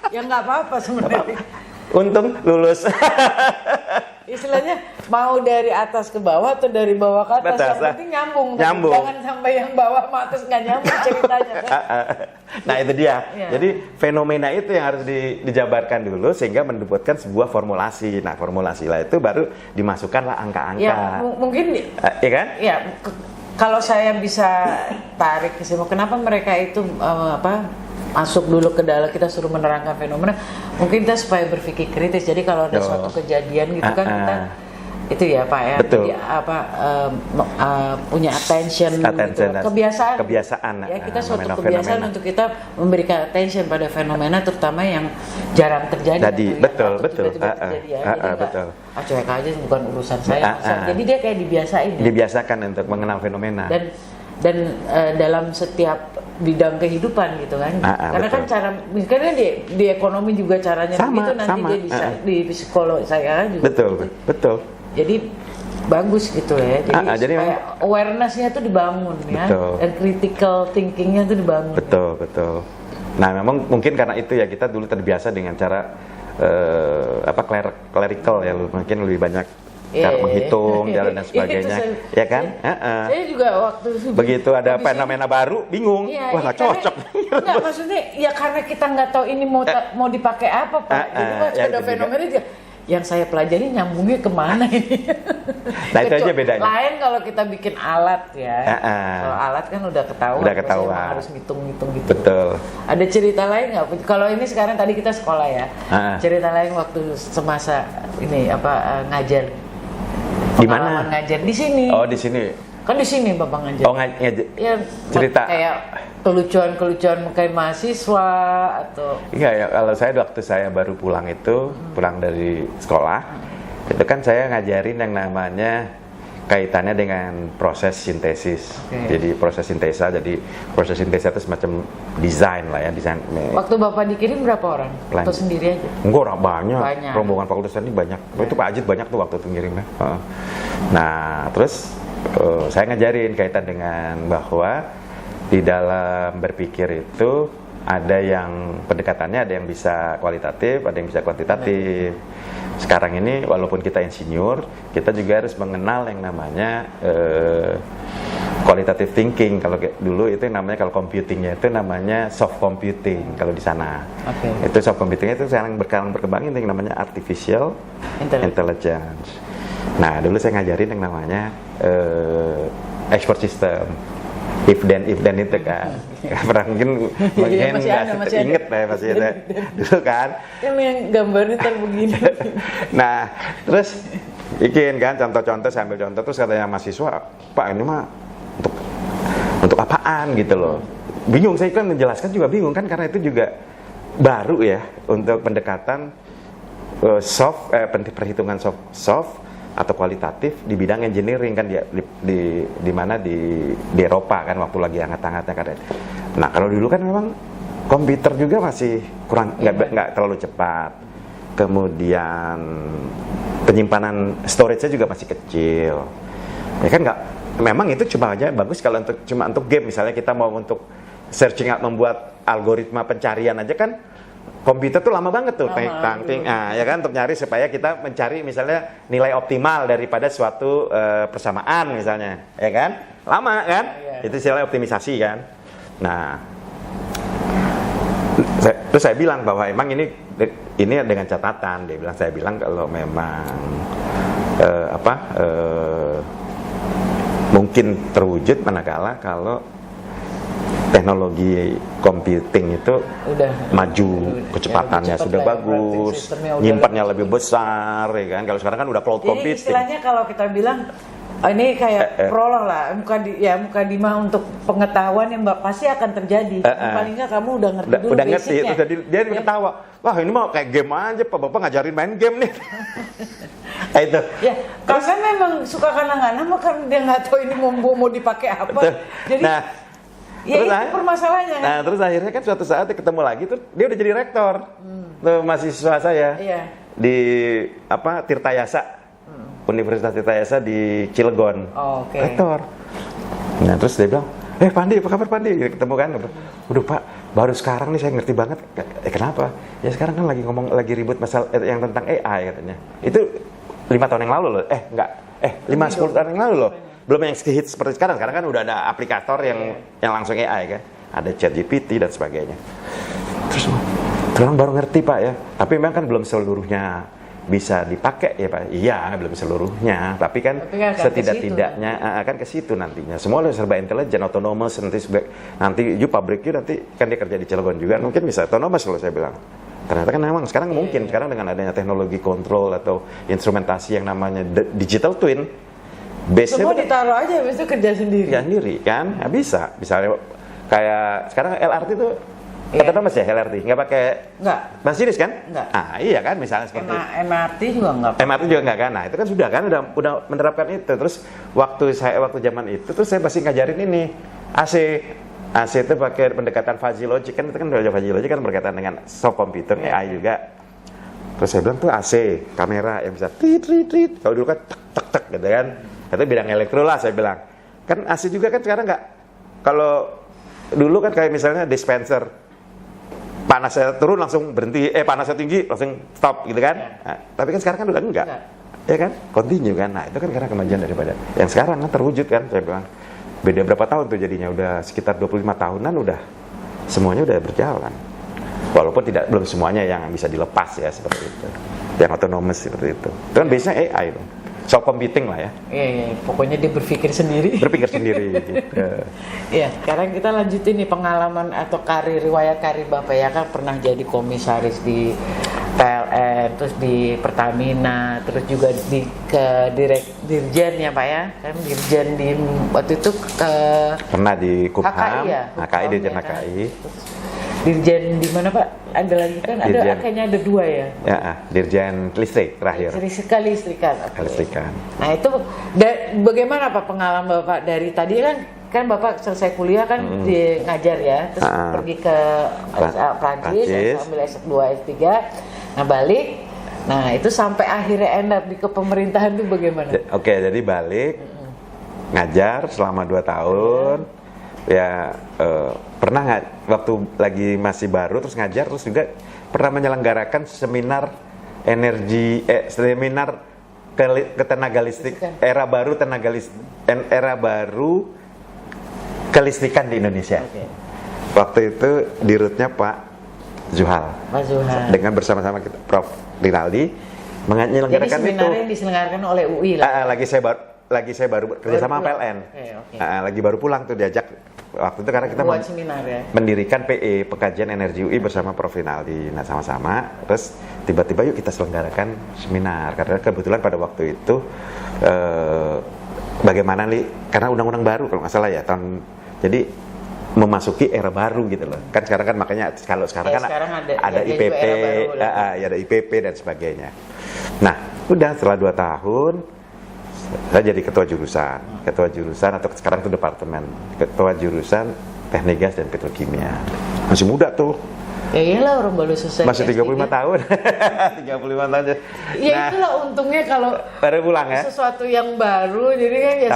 Ya nggak apa-apa sebenarnya. Untung lulus. Istilahnya mau dari atas ke bawah atau dari bawah ke atas, yang penting nyambung. Jangan sampai yang bawah sama atas nggak nyambung ceritanya kan. Nah itu dia. Jadi fenomena itu yang harus dijabarkan dulu sehingga mendapatkan sebuah formulasi. Nah formulasi lah itu baru dimasukkanlah angka-angka. Ya mungkin. Iya kan? Ya kalau saya bisa tarik kesimpulan kenapa mereka itu masuk dulu ke dalam, kita suruh menerangkan fenomena, mungkin kita supaya berpikir kritis. Jadi kalau ada suatu kejadian gitu kan kita itu ya Pak ya, betul. Jadi punya attention gitu. kebiasaan ya, kita suatu kebiasaan untuk kita memberikan attention pada fenomena terutama yang jarang terjadi. Jadi betul. Terjadi ya. Jadi betul. Cuek aja bukan urusan saya. Jadi dia kayak dibiasain ya. Dibiasakan untuk mengenal fenomena. Dan dalam setiap bidang kehidupan gitu kan. Karena betul. kan cara misalnya di ekonomi juga caranya begitu, nanti dia bisa di psikolog saya juga. Betul. Jadi bagus gitu ya. Jadi supaya awareness-nya tuh dibangun ya. Betul. Dan critical thinking-nya tuh dibangun. Betul. Nah, memang mungkin karena itu ya kita dulu terbiasa dengan cara clerical ya, mungkin lebih banyak cara menghitung jalan dan sebagainya, ya kan? Saya juga waktu begitu ada fenomena baru bingung, wah nggak cocok. Nggak, maksudnya ya karena kita nggak tahu ini mau dipakai apa Pak. Jadi waktu ada fenomena dia, yang saya pelajari nyambungnya kemana ini? Nah itu aja bedanya. Lain kalau kita bikin alat ya, kalau alat kan udah ketahuan. Harus ngitung gitu. Betul. Ada cerita lain nggak? Kalau ini sekarang tadi kita sekolah ya, cerita lain waktu semasa ini ngajar. Di mana? Ngajar di sini. Oh di sini. Kan di sini Bapak ngajar. Oh ngajar. Ya, cerita. Kayak kelucuan mungkin mahasiswa atau. Iya ya, kalau waktu saya baru pulang dari sekolah, itu kan saya ngajarin yang namanya kaitannya dengan proses sintesis. Jadi proses sintesa itu semacam desain lah ya, desain. Waktu Bapak dikirim berapa orang? Atau sendiri aja? Enggak, orang banyak. Rombongan fakultas ini banyak. Itu Pak Ajit banyak tuh waktu itu ngirimnya. Nah, terus saya ngajarin kaitan dengan bahwa di dalam berpikir itu ada yang pendekatannya, ada yang bisa kualitatif, ada yang bisa kuantitatif. Sekarang ini walaupun kita insinyur, kita juga harus mengenal yang namanya qualitative thinking. Kalau dulu itu namanya, kalau computingnya itu namanya soft computing kalau di sana. Itu soft computingnya itu sekarang berkembang itu yang namanya artificial intelligence. Nah dulu saya ngajarin yang namanya expert system. If then itu kan, pernah mungkin nggak inget ya masih ada dulu kan. Yang gambarnya begini. Nah, terus bikin kan contoh-contoh, saya ambil contoh, terus katanya mahasiswa, Pak ini mah untuk apaan gitu loh. Bingung, saya kan menjelaskan juga bingung kan, karena itu juga baru ya untuk pendekatan perhitungan soft atau kualitatif di bidang engineering kan di mana di Eropa kan waktu lagi hangat-hangatnya kan. Nah kalau dulu kan memang komputer juga masih kurang nggak terlalu cepat. Kemudian penyimpanan storage-nya juga masih kecil. Ya kan memang itu cuma aja bagus kalau cuma untuk game, misalnya kita mau untuk searching membuat algoritma pencarian aja kan. Komputer tuh lama banget tuh, ya kan, untuk nyari supaya kita mencari misalnya nilai optimal daripada suatu persamaan misalnya, ya kan, lama kan, itu istilah optimisasi kan. Nah, terus saya bilang bahwa emang ini dengan catatan, saya bilang kalau memang mungkin terwujud manakala kalau teknologi computing itu udah maju, kecepatannya sudah bagus, nyimpannya lebih besar, ya kan. Kalau sekarang kan udah cloud computing. Jadi istilahnya kalau kita bilang ini kayak prolog lah, mukadimah untuk pengetahuan yang pasti akan terjadi. Paling nggak kamu udah ngerti dulu udah ngerti, basicnya. Terus dia ketawa, wah ini mah kayak game aja, Bapak ngajarin main game nih. Itu. Ya, karena memang suka kadang-kadang kan dia nggak tahu ini mau dipakai apa. Betul. Jadi ya terus itu permasalahannya kan? Nah terus akhirnya kan suatu saat ketemu lagi tuh dia udah jadi rektor tuh mahasiswa saya di Tirtayasa, Universitas Tirtayasa di Cilegon, rektor. Nah terus dia bilang, Pandi apa kabar Pandi? Ketemu kan, udah Pak baru sekarang nih saya ngerti banget. Kenapa? Ya sekarang kan lagi ribut masalah yang tentang AI katanya. Itu 5 tahun yang lalu loh, 5-10 tahun yang lalu loh. Belum yang hits seperti sekarang kan udah ada aplikator yang langsung AI kan, ada ChatGPT dan sebagainya. Terus baru ngerti Pak ya, tapi memang kan belum seluruhnya bisa dipakai ya Pak? Iya, belum seluruhnya, tapi kan setidak-tidaknya akan ke situ nantinya. Semua udah serba intelijen, autonomous, nanti pabriknya nanti kan dia kerja di Cilegon juga, mungkin bisa autonomous kalau saya bilang. Ternyata kan memang sekarang mungkin, sekarang dengan adanya teknologi kontrol atau instrumentasi yang namanya digital twin, semua ditaruh aja, habis itu kerja sendiri. Kerja sendiri kan, nah, bisa. Misalnya kayak sekarang LRT itu autonomous ya LRT, nggak pakai masinis kan? Nggak. Ah iya kan, misalnya seperti MRT juga nggak. MRT juga nggak kan? Nah itu kan udah menerapkan itu. Terus waktu zaman itu terus saya masih ngajarin ini AC itu pakai pendekatan fuzzy logic kan, itu kan fuzzy logic kan berkaitan dengan soft computer AI juga. Terus saya bilang tuh AC kamera yang bisa tit. Kalau dulu kan tek gitu kan. Itu bidang elektro lah saya bilang. Kan AC juga kan sekarang nggak, kalau dulu kan kayak misalnya dispenser, panasnya turun langsung berhenti, panasnya tinggi langsung stop gitu kan. Nah, tapi kan sekarang kan udah enggak. Ya kan? Continue kan. Nah, itu kan karena kemajuan daripada yang sekarang kan terwujud kan, saya bilang. Beda berapa tahun tuh jadinya, udah sekitar 25 tahunan udah semuanya udah berjalan. Walaupun belum semuanya yang bisa dilepas ya seperti itu. Yang autonomous seperti itu. Itu kan biasanya AI dong. Soft computing lah ya. Iya, pokoknya dia berpikir sendiri. Berpikir sendiri gitu. Iya, sekarang kita lanjutin nih pengalaman atau riwayat karir Bapak ya, kan pernah jadi komisaris di PLN, terus di Pertamina, terus juga dirjen ya Pak ya, kan dirjen di waktu itu pernah di Kumham, HKI ya, HKI dirjen ya, HKI. Dirjen di mana Pak? Ada lagi kan? Kayaknya ada 2 ya. Ya, dirjen listrik terakhir. Listrikan. Listrikan. Nah itu bagaimana Pak pengalaman Bapak dari tadi kan Bapak selesai kuliah kan ngajar ya, terus pergi ke Prancis, ambil S2, S3, nah balik. Nah itu sampai akhirnya end up di kepemerintahan itu bagaimana? Oke, jadi balik ngajar selama 2 tahun. Ya pernah waktu lagi masih baru terus ngajar, terus juga pernah menyelenggarakan seminar energi seminar ketenaga listrik era baru kelistrikan di Indonesia. Waktu itu dirutnya Pak Zuhal. Dengan bersama-sama kita, Prof. Rinaldi menyelenggarakan itu. Jadi seminarnya diselenggarakan oleh UI lah. Lagi saya baru kerja sama PLN. Lagi baru pulang tuh diajak waktu itu karena kita mendirikan PE Pekajian Energi UI bersama Prof. Rinaldi. Nah sama-sama terus tiba-tiba yuk kita selenggarakan seminar karena kebetulan pada waktu itu bagaimana nih, karena undang-undang baru kalau nggak salah ya jadi memasuki era baru gitu loh. Kan sekarang kan makanya kalau sekarang kan ada IPP, ada IPP dan sebagainya. Nah, udah setelah 2 tahun saya jadi ketua jurusan atau sekarang itu departemen, ketua jurusan Teknik Gas dan Petrokimia. Masih muda tuh. Ya iyalah, orang baru selesai. Masih 35 tahun. 35 tahun. Ya itulah untungnya kalau baru pulang ya. Sesuatu yang baru jadi kan ya.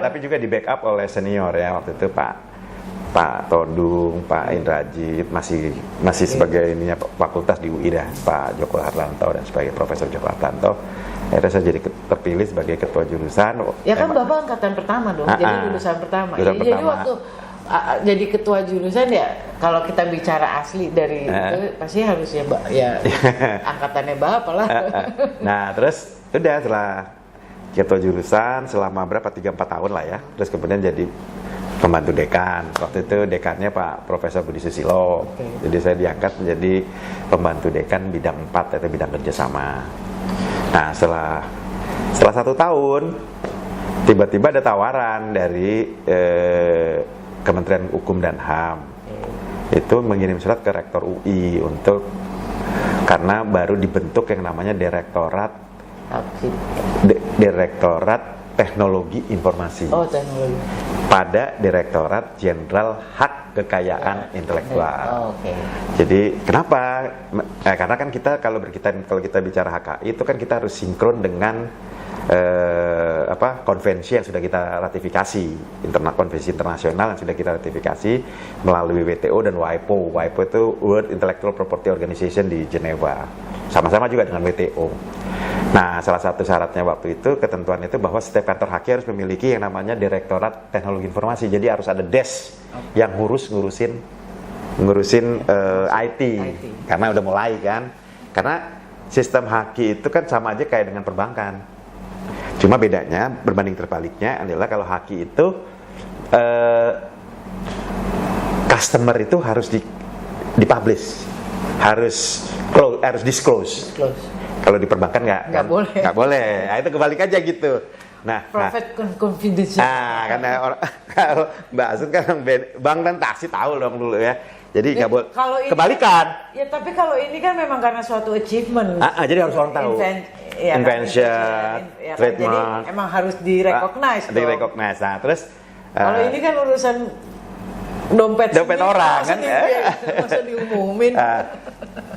Tapi juga di backup oleh senior ya waktu itu Pak Todung, Pak Indrajit masih sebagai ininya fakultas di UI dah, Pak Joko Hartanto dan sebagai Profesor Joko Hartanto. Akhirnya saya jadi terpilih sebagai ketua jurusan. Ya kan Bapak angkatan pertama dong, jadi lulusan pertama. Jadi waktu jadi ketua jurusan ya, kalau kita bicara asli dari itu pasti harus ya angkatannya Bapak lah. Nah terus udah setelah ketua jurusan selama berapa 3-4 tahun lah ya, terus kemudian jadi pembantu dekan. Waktu itu dekannya Pak Profesor Budi Susilo. Jadi saya diangkat menjadi pembantu dekan bidang 4 yaitu bidang kerjasama. Nah setelah 1 tahun tiba-tiba ada tawaran dari Kementerian Hukum dan HAM itu mengirim surat ke Rektor UI karena baru dibentuk yang namanya Direktorat Teknologi Informasi pada Direktorat Jenderal Hak Kekayaan Intelektual. Jadi kenapa? Karena kan kita kalau kita bicara HKI itu kan kita harus sinkron dengan konvensi yang sudah kita ratifikasi, konvensi internasional yang sudah kita ratifikasi melalui WTO dan WIPO. WIPO itu World Intellectual Property Organization di Geneva, sama-sama juga dengan WTO. Nah, salah satu syaratnya waktu itu, ketentuan itu bahwa setiap kantor HKI harus memiliki yang namanya Direktorat Teknologi Informasi. Jadi harus ada desk yang ngurusin IT, karena udah mulai kan. Karena sistem haki itu kan sama aja kayak dengan perbankan. Cuma bedanya berbanding terbaliknya adalah kalau haki itu customer itu harus dipublish, harus disclose. Kalau di perbankan nggak boleh. Nah, itu kebalik aja gitu. Nah, Private confidential. Karena kalau Mbak Asun kan bank dan taksi tahu dong dulu ya. Jadi nggak boleh. Kebalikan. Ya tapi kalau ini kan memang karena suatu achievement. Jadi harus orang tahu. Invention, trademark. Jadi emang harus direcognize. Direcognize. Nah, terus kalau ini kan urusan dompet orang kan. Masa diumumin.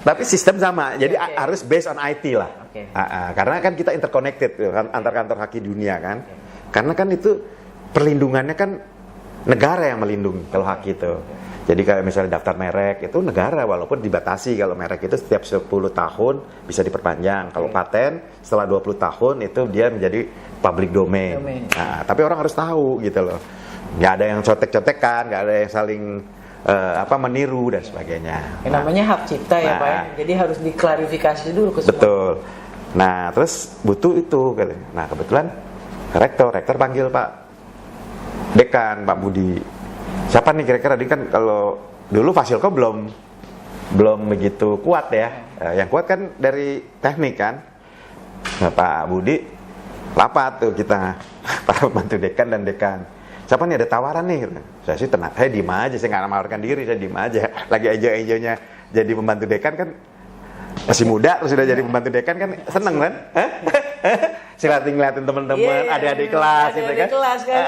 Tapi sistem sama. Jadi harus based on IT lah. Okay. Karena kan kita interconnected antar kantor haki dunia kan. Karena kan itu perlindungannya kan negara yang melindungi kalau haki itu. Jadi kalau misalnya daftar merek itu negara, walaupun dibatasi kalau merek itu setiap 10 tahun bisa diperpanjang. Kalau paten setelah 20 tahun itu dia menjadi public domain. Nah, tapi orang harus tahu gitu loh. Nggak ada yang contek-contekan, nggak ada yang saling meniru dan sebagainya. Namanya hak cipta ya Pak. Jadi harus diklarifikasi dulu ke semua. Betul. Nah, terus butuh itu. Nah, kebetulan rektor panggil Pak Dekan, Pak Budi. Siapa nih kira-kira? Dia kan kalau dulu Fasilko belum begitu kuat ya. Yang kuat kan dari teknik kan. Nah, Pak Budi rapat tuh kita para pembantu dekan dan dekan. Siapa nih ada tawaran nih? Saya sih tenang, saya diem aja, saya nggak menawarkan diri, saya diem aja. Lagi enjoy-enjoynya jadi pembantu dekan kan masih muda, terus sudah jadi pembantu dekan kan seneng kan? Ngeliatin teman-teman, adik-adik kelas gitu kan? Kelas kan,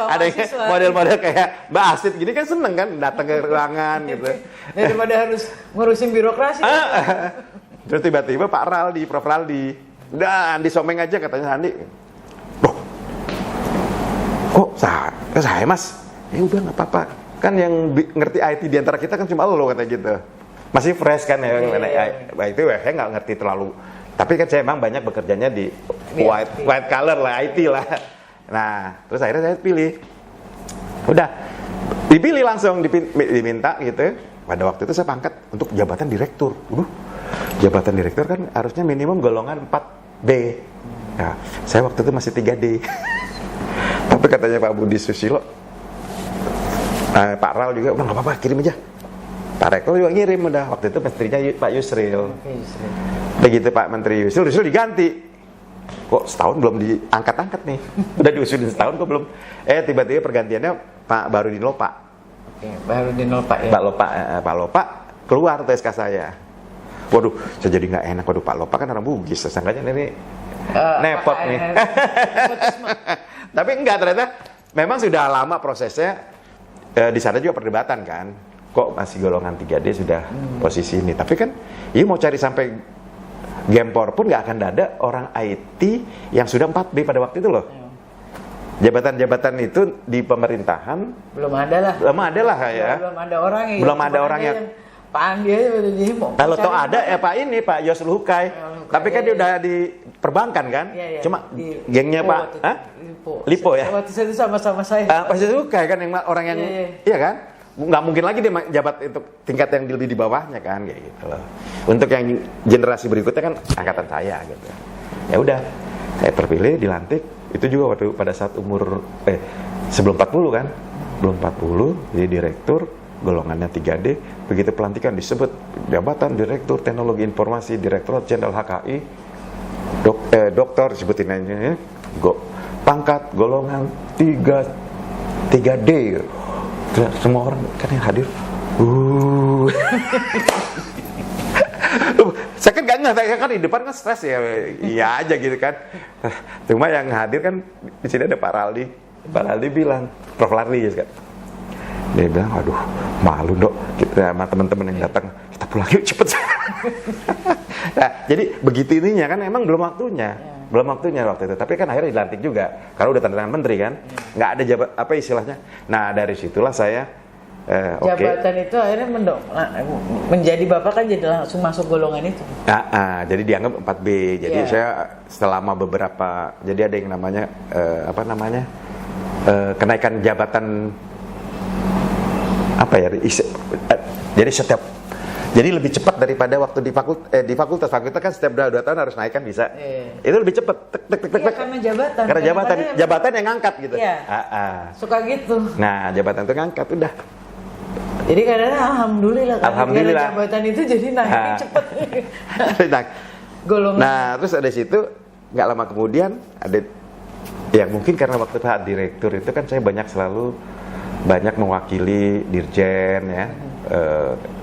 ada model-model kayak Mbak Asit gini kan seneng kan, datang ke ruangan gitu. Daripada harus ngurusin birokrasi. Terus tiba-tiba Pak Raldi, Prof Raldi, udah Andi Someng aja katanya Andi. Kok saya mas? Ya udah nggak apa-apa. Kan yang ngerti IT di antara kita kan cuma lo kata gitu. Masih fresh kan ya. Itu saya nggak ngerti terlalu. Tapi kan saya emang banyak bekerjanya di white collar lah, IT lah. Nah, terus akhirnya saya pilih. Udah, dipilih langsung, diminta gitu. Pada waktu itu saya pangkat untuk jabatan direktur. Jabatan direktur kan harusnya minimum golongan 4B. Nah, saya waktu itu masih 3D. Tapi katanya Pak Budi Susilo, Pak Ral juga, udah nggak apa-apa, kirim aja. Pak Rektor juga ngirim udah. Waktu itu menterinya Pak Yusril. Begitu Pak Menteri Yusril diganti. Kok setahun belum diangkat-angkat nih? Udah diusulin setahun kok belum. Tiba-tiba pergantiannya Pak Barudin Lopa. Barudin Lopa ya. Pak Lopa keluar tuh SK saya. Waduh, saya jadi nggak enak. Waduh, Pak Lopa kan orang Bugis. Sesangkanya ini nepot nih. Tapi enggak, ternyata memang sudah lama prosesnya. Di sana juga perdebatan kan. Kok masih golongan 3D sudah posisi ini. Tapi kan, mau cari sampai Gempor pun nggak akan ada orang IT yang sudah 4B pada waktu itu loh. Jabatan-jabatan itu di pemerintahan belum ada lah ya. Belum ada orang yang Pak Andi aja kalau toh ada Pak Yos Luhukai. Tapi kan dia udah di perbankan kan. Cuma gengnya Pak Lipo ya. Waktu itu sama-sama saya. Pak Yos Luhukai kan yang orang yang iya kan. Nggak mungkin lagi dia jabat itu tingkat yang lebih di bawahnya kan kayak gitu loh. Untuk yang generasi berikutnya kan angkatan saya gitu. Ya udah, saya terpilih, dilantik. Itu juga waktu pada saat umur sebelum 40 kan. Belum 40 jadi direktur, golongannya 3D. Begitu pelantikan disebut jabatan direktur teknologi informasi Direktorat Jenderal HKI. Doktor disebutin aja pangkat golongan 3D. Semua orang kan yang hadir saya kan gak ngerti kan di depan kan stres ya iya aja gitu kan. Cuma yang hadir kan di sini ada Pak Raldi bilang Prof Larli ya kan. Dia bilang aduh malu dok kita sama teman-teman yang datang kita pulang yuk cepet. Nah jadi begitu ininya kan emang belum waktunya waktu itu. Tapi kan akhirnya dilantik juga karena udah tanda tangan menteri kan. Nggak ada jabat apa istilahnya. Nah dari situlah saya jabatan itu akhirnya menjadi bapak kan jadi langsung masuk golongan itu. Jadi dianggap 4B. Jadi saya selama beberapa jadi ada yang namanya kenaikan jabatan jadi setiap Jadi lebih cepat daripada waktu di fakultas kan setiap 2 tahun harus naik kan bisa. Iya. Itu lebih cepat. Tek. Iya, karena jabatan. Karena Kadang-kadang jabatan yang ngangkat gitu. Iya. Suka gitu. Nah, jabatan itu ngangkat udah. Jadi kadang-kadang alhamdulillah kan. Alhamdulillah. Karena jabatan itu jadi naiknya cepet. Golongan. Nah, terus ada situ nggak lama kemudian ada ya mungkin karena waktu Pak Direktur itu kan saya selalu banyak mewakili dirjen ya.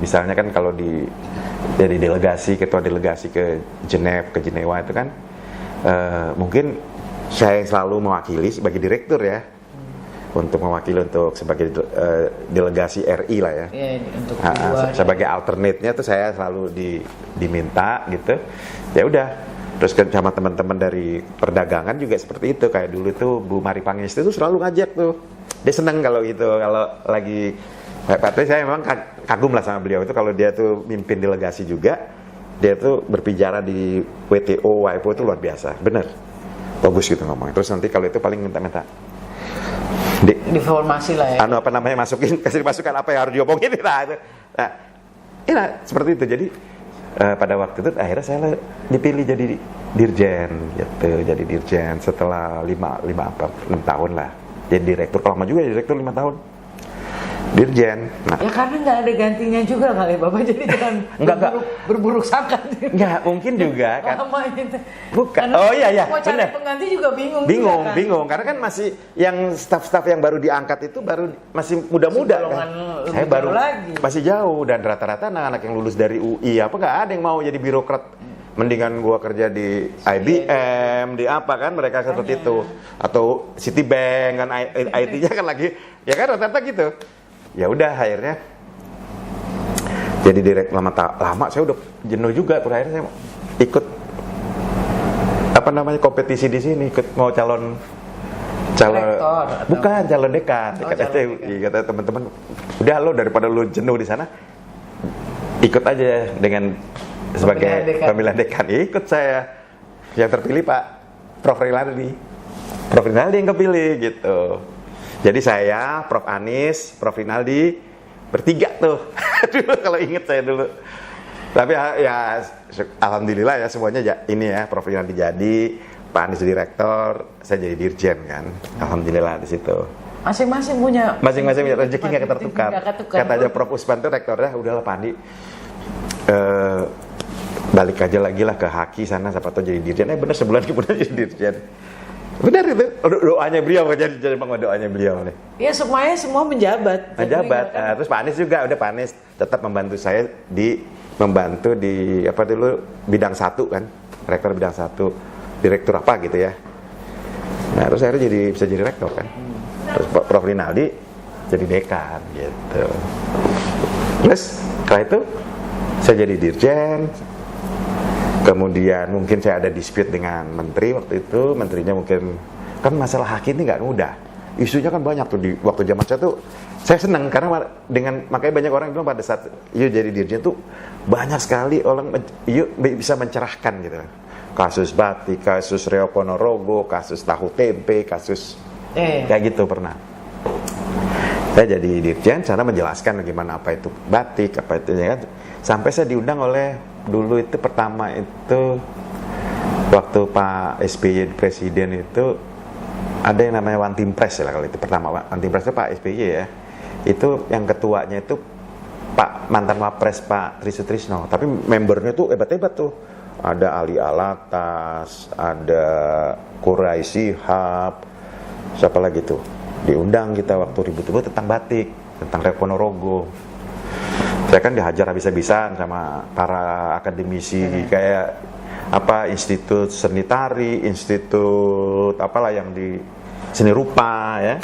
Misalnya kan kalau dari delegasi, ketua delegasi ke Jenewa itu kan mungkin saya selalu mewakili sebagai direktur ya, untuk mewakili sebagai delegasi RI lah ya. Untuk sebagai alternate-nya tuh saya selalu diminta gitu. Ya udah. Terus sama teman-teman dari perdagangan juga seperti itu. Kayak dulu tuh Bu Mari Pangestu tuh selalu ngajak tuh. Dia seneng kalau gitu, kalau lagi Tapi saya memang kagum lah sama beliau itu, kalau dia tuh mimpin delegasi juga, dia tuh berbicara di WTO, WIPO itu luar biasa, bener, bagus gitu ngomongnya. Terus nanti kalau itu paling minta-minta diformasi lah ya. Kasih masukan apa yang harus diomongin nah, seperti itu. Jadi pada waktu itu akhirnya saya dipilih jadi dirjen gitu, jadi dirjen setelah 6 tahun lah. Jadi direktur, lama juga ya direktur 5 tahun. Dirjen. Nah, ya karena nggak ada gantinya juga kali Bapak, jadi jangan berburuk sangka. Nggak mungkin juga kan. Lama itu. Bukan. Oh iya, mau cari benar. pengganti juga bingung. Karena kan masih yang staff-staff yang baru diangkat itu masih muda-muda kan. Saya baru lagi. Masih jauh, dan rata-rata anak-anak yang lulus dari UI nggak ada yang mau jadi birokrat. Mendingan gua kerja di IBM, di apa kan, mereka seperti itu, atau Citibank kan, IT-nya kan lagi, ya kan rata-rata gitu. Ya udah akhirnya jadi direktur lama saya udah jenuh juga. Akhirnya saya ikut kompetisi di sini, ikut mau calon rektor, bukan calon dekan, kata teman-teman, udah lo daripada lo jenuh di sana, ikut aja dengan sebagai pemilihan dekan. Ikut saya, yang terpilih Pak Prof Rinaldi yang kepilih gitu. Jadi saya, Prof Anies, Prof Rinaldi bertiga tuh. Dulu kalau inget saya dulu. Tapi ya alhamdulillah ya semuanya ini ya, Prof Rinaldi jadi, Pak Anies direktur, saya jadi dirjen kan. Alhamdulillah di situ. Masing-masing punya rezeki nggak ketertukar. Kata aja Prof Usman tuh rektornya, udahlah Pak Andi, balik aja lagi lah ke Haki sana, siapa tahu jadi dirjen. Bener, sebulan kemudian jadi dirjen. Benar itu, doanya beliau, jadi doanya beliau nih. Ya semua menjabat. Terus Pak Anies juga, udah Pak Anies tetap membantu saya di bidang 1 kan, rektor bidang 1, direktur apa gitu ya. Nah terus akhirnya bisa jadi rektor kan. Terus Prof Rinaldi jadi dekan gitu. Terus setelah itu saya jadi dirjen. Kemudian mungkin saya ada dispute dengan menteri waktu itu, menterinya mungkin, kan masalah Haki ini nggak mudah, isunya kan banyak tuh di waktu zaman saya tuh. Saya senang karena makanya banyak orang bilang pada saat jadi dirjen tuh banyak sekali orang bisa mencerahkan gitu. Kasus batik, kasus Riau Ponorogo, kasus tahu tempe, kasus kayak gitu pernah. Saya jadi dirjen, cara menjelaskan bagaimana apa itu batik, apa itu ya kan. Sampai saya diundang oleh, dulu itu pertama itu waktu Pak SBY presiden itu ada yang namanya One Team Press ya, kalau itu pertama One Team Press itu Pak SBY ya. Itu yang ketuanya itu mantan Wapres Pak Tri Sutrisno, tapi membernya tuh hebat-hebat tuh. Ada Ali Alatas, ada Kurai Shihab, siapa lagi tuh. Diundang kita waktu ribut-ribut tentang batik, tentang Riau Ponorogo. Saya kan dihajar habis-habisan sama para akademisi kayak Institut Seni Tari, Institut apalah yang di seni rupa ya.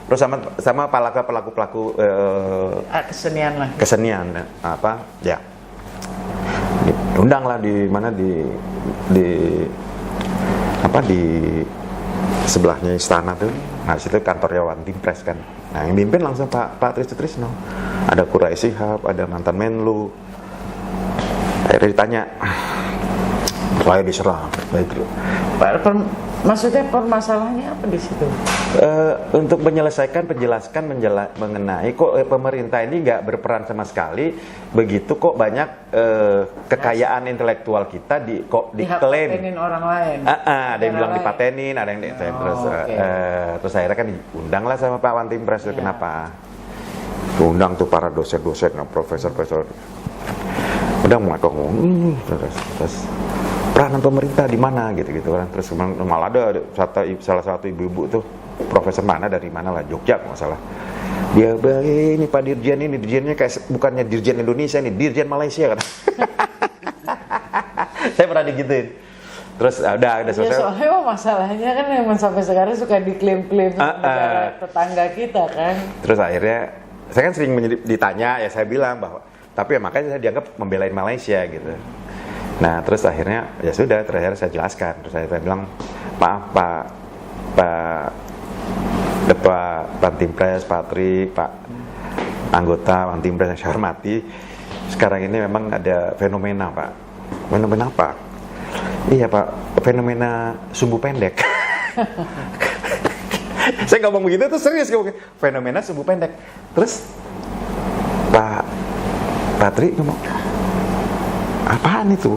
Terus sama pelaku-pelaku kesenian ya. Diundang lah di sebelahnya istana tuh. Nah, situ kantornya One Team Press kan. Nah, yang mimpin langsung Pak Tri Sutrisno. Ada Kurai Shihab, ada mantan Menlu. Akhirnya ditanya, saya diserang. Maksudnya permasalahannya apa di situ? Untuk menjelaskan mengenai kok pemerintah ini nggak berperan sama sekali, begitu kok banyak kekayaan intelektual kita kok diklaim. Dipatenin orang lain. Ada yang bilang dipatenin, ada yang terus akhirnya kan diundang lah sama Pak Wantimpres. Kenapa? Diundang tuh para dosen-dosen, profesor-profesor. Udah ngomong terus peranan pemerintah di mana gitu kan. Terus malah ada salah satu ibu-ibu tuh, profesor mana dari mana lah, Jogja nggak salah. Dia bilang, ini Pak Dirjen ini, dirjennya kayak bukannya Dirjen Indonesia nih, Dirjen Malaysia kan. Saya pernah digituin. Terus udah selesai. Ya, soalnya masalahnya kan memang sampai sekarang suka diklaim-klaim negara tetangga kita kan. Terus akhirnya saya kan sering ditanya, ya saya bilang bahwa tapi ya makanya saya dianggap membelain Malaysia gitu. Nah terus akhirnya ya sudah, terakhir saya jelaskan, terus saya bilang maaf Pak Wantimpres, Patrik, Pak anggota Wantimpres yang saya hormati, sekarang ini memang ada fenomena Pak. Fenomena apa? Iya Pak, fenomena sumbu pendek. Saya ngomong begitu tuh serius, fenomena sumbu pendek. Terus Pak Patrik ngomong, apaan itu?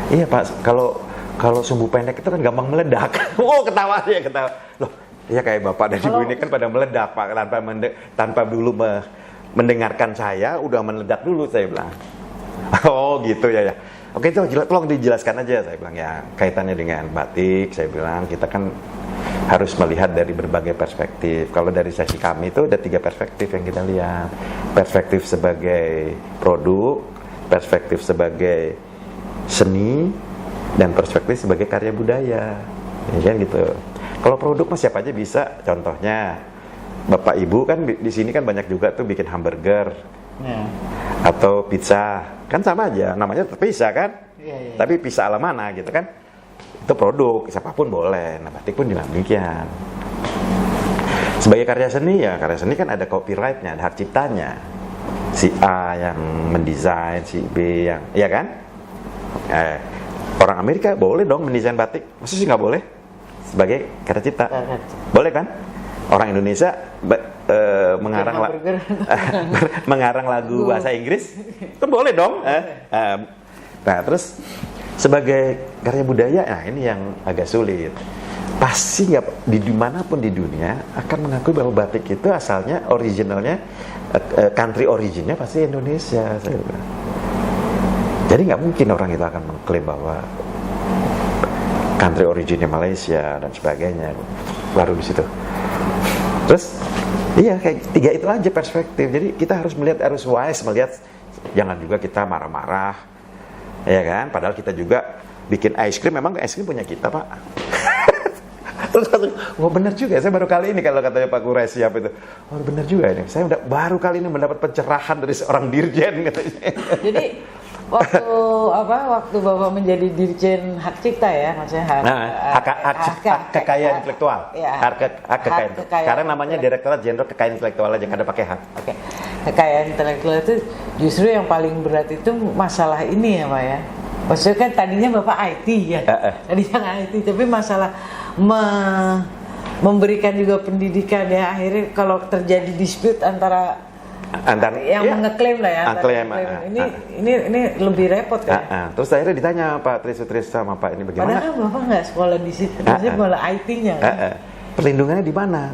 Iya Pak, kalau sumbu pendek itu kan gampang meledak. Oh ketawa. Loh, ya kayak Bapak dan Ibu ini kan pada meledak Pak, tanpa dulu mendengarkan saya udah meledak dulu, saya bilang. Oh gitu ya. Oke, itu tolong dijelaskan aja, saya bilang ya. Kaitannya dengan batik, saya bilang kita kan harus melihat dari berbagai perspektif. Kalau dari sesi kami itu ada 3 perspektif yang kita lihat. Perspektif sebagai produk, perspektif sebagai seni, dan perspektif sebagai karya budaya, ya kan gitu. Kalau produk mah siapa aja bisa. Contohnya Bapak Ibu kan di sini kan banyak juga tuh bikin hamburger atau pizza, kan sama aja, namanya tetap pizza kan. Tapi pizza ala mana gitu kan? Itu produk, siapapun boleh. Nah batik pun juga demikian. Sebagai karya seni kan ada copyrightnya, ada hak ciptanya. Si A yang mendesain, si B yang, ya kan? Orang Amerika boleh dong mendesain batik, masa sih nggak boleh? Sebagai karya cipta, boleh kan? Orang Indonesia mengarang lagu bahasa Inggris, itu boleh dong. Nah terus sebagai karya budaya, nah ini yang agak sulit. Pasti nggak dimanapun di dunia akan mengakui bahwa batik itu asalnya originalnya country originnya pasti Indonesia. Jadi nggak mungkin orang itu akan mengklaim bahwa country originnya Malaysia dan sebagainya. Baru di situ. Terus iya kayak 3 itu aja perspektif. Jadi kita harus wise melihat, jangan juga kita marah-marah, ya kan? Padahal kita juga bikin es krim, memang es krim punya kita Pak. Terus wah benar juga, saya baru kali ini kalau katanya Pak Kures siap itu, oh benar juga ini, saya baru kali ini mendapat pencerahan dari seorang dirjen katanya. Jadi waktu Bapak menjadi Dirjen Hak Cipta ya, maksudnya hak kekayaan intelektual. Hak kekayaan. Karena namanya Direktorat Jenderal Kekayaan Intelektual aja, nggak ada pakai hak. Kekayaan intelektual itu justru yang paling berat itu masalah ini ya Pak ya. Maksudnya kan tadinya Bapak IT ya. Tadinya IT, tapi masalah memberikan juga pendidikan ya, akhirnya kalau terjadi dispute antara yang mengeklaim lah ya, ini lebih repot kan. Terus akhirnya ditanya Pak Trisutris sama Pak ini bagaimana? Padahal Bapak nggak sekolah di situ, maksudnya malah IT-nya. Perlindungannya di mana?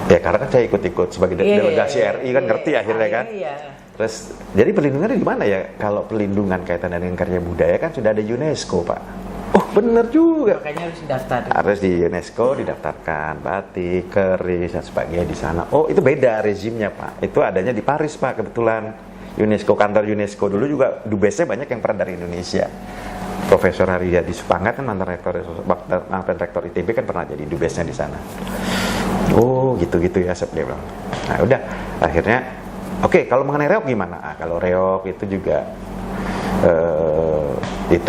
Ya karena kan saya ikut sebagai delegasi RI kan ngerti akhirnya kan. Terus jadi perlindungannya di mana ya? Kalau perlindungan kaitan dengan karya budaya kan sudah ada UNESCO Pak. Oh benar juga. Makanya harus didaftar. Harus di UNESCO didaftarkan batik, keris dan sebagainya di sana. Oh itu beda rezimnya Pak. Itu adanya di Paris Pak kebetulan. UNESCO, kantor UNESCO dulu juga dubesnya banyak yang pernah dari Indonesia. Profesor Haryadi Supangat kan mantan rektor ITB kan pernah jadi dubesnya di sana. Oh gitu-gitu ya dia bilang. Nah udah akhirnya oke, kalau mengenai reok gimana? Kalau reok itu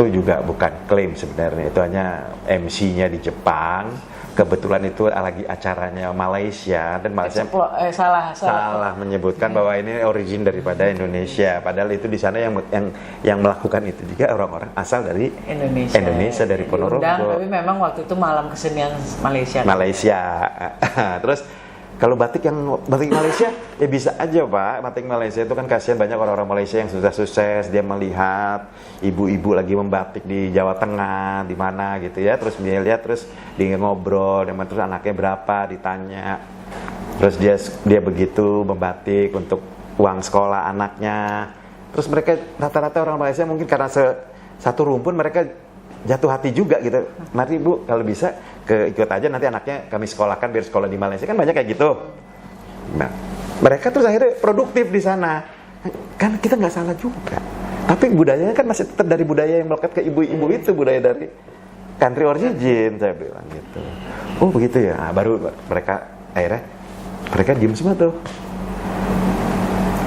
juga bukan klaim sebenarnya, itu hanya MC-nya di Jepang kebetulan itu lagi acaranya Malaysia dan Malaysia salah menyebutkan bahwa ini origin daripada Indonesia, padahal itu di sana yang melakukan itu juga orang-orang asal dari Indonesia dari Ponorogo. Tapi memang waktu itu malam kesenian Malaysia. Terus kalau batik Malaysia ya bisa aja Pak. Batik Malaysia itu kan kasihan banyak orang-orang Malaysia yang sudah sukses, dia melihat ibu-ibu lagi membatik di Jawa Tengah, di mana gitu ya. Terus dia lihat, terus dia ngobrol, terus anaknya berapa, ditanya. Terus dia begitu membatik untuk uang sekolah anaknya. Terus mereka rata-rata orang Malaysia mungkin karena satu rumpun mereka jatuh hati juga gitu. Mari Bu, kalau bisa ikut aja nanti anaknya kami sekolahkan biar sekolah di Malaysia, kan banyak kayak gitu. Nah, mereka terus akhirnya produktif di sana. Kan kita nggak salah juga. Tapi budayanya kan masih tetap dari budaya yang melekat ke ibu-ibu itu, budaya dari country origin, saya bilang gitu. Oh begitu ya. Nah, baru akhirnya mereka diem semua tuh.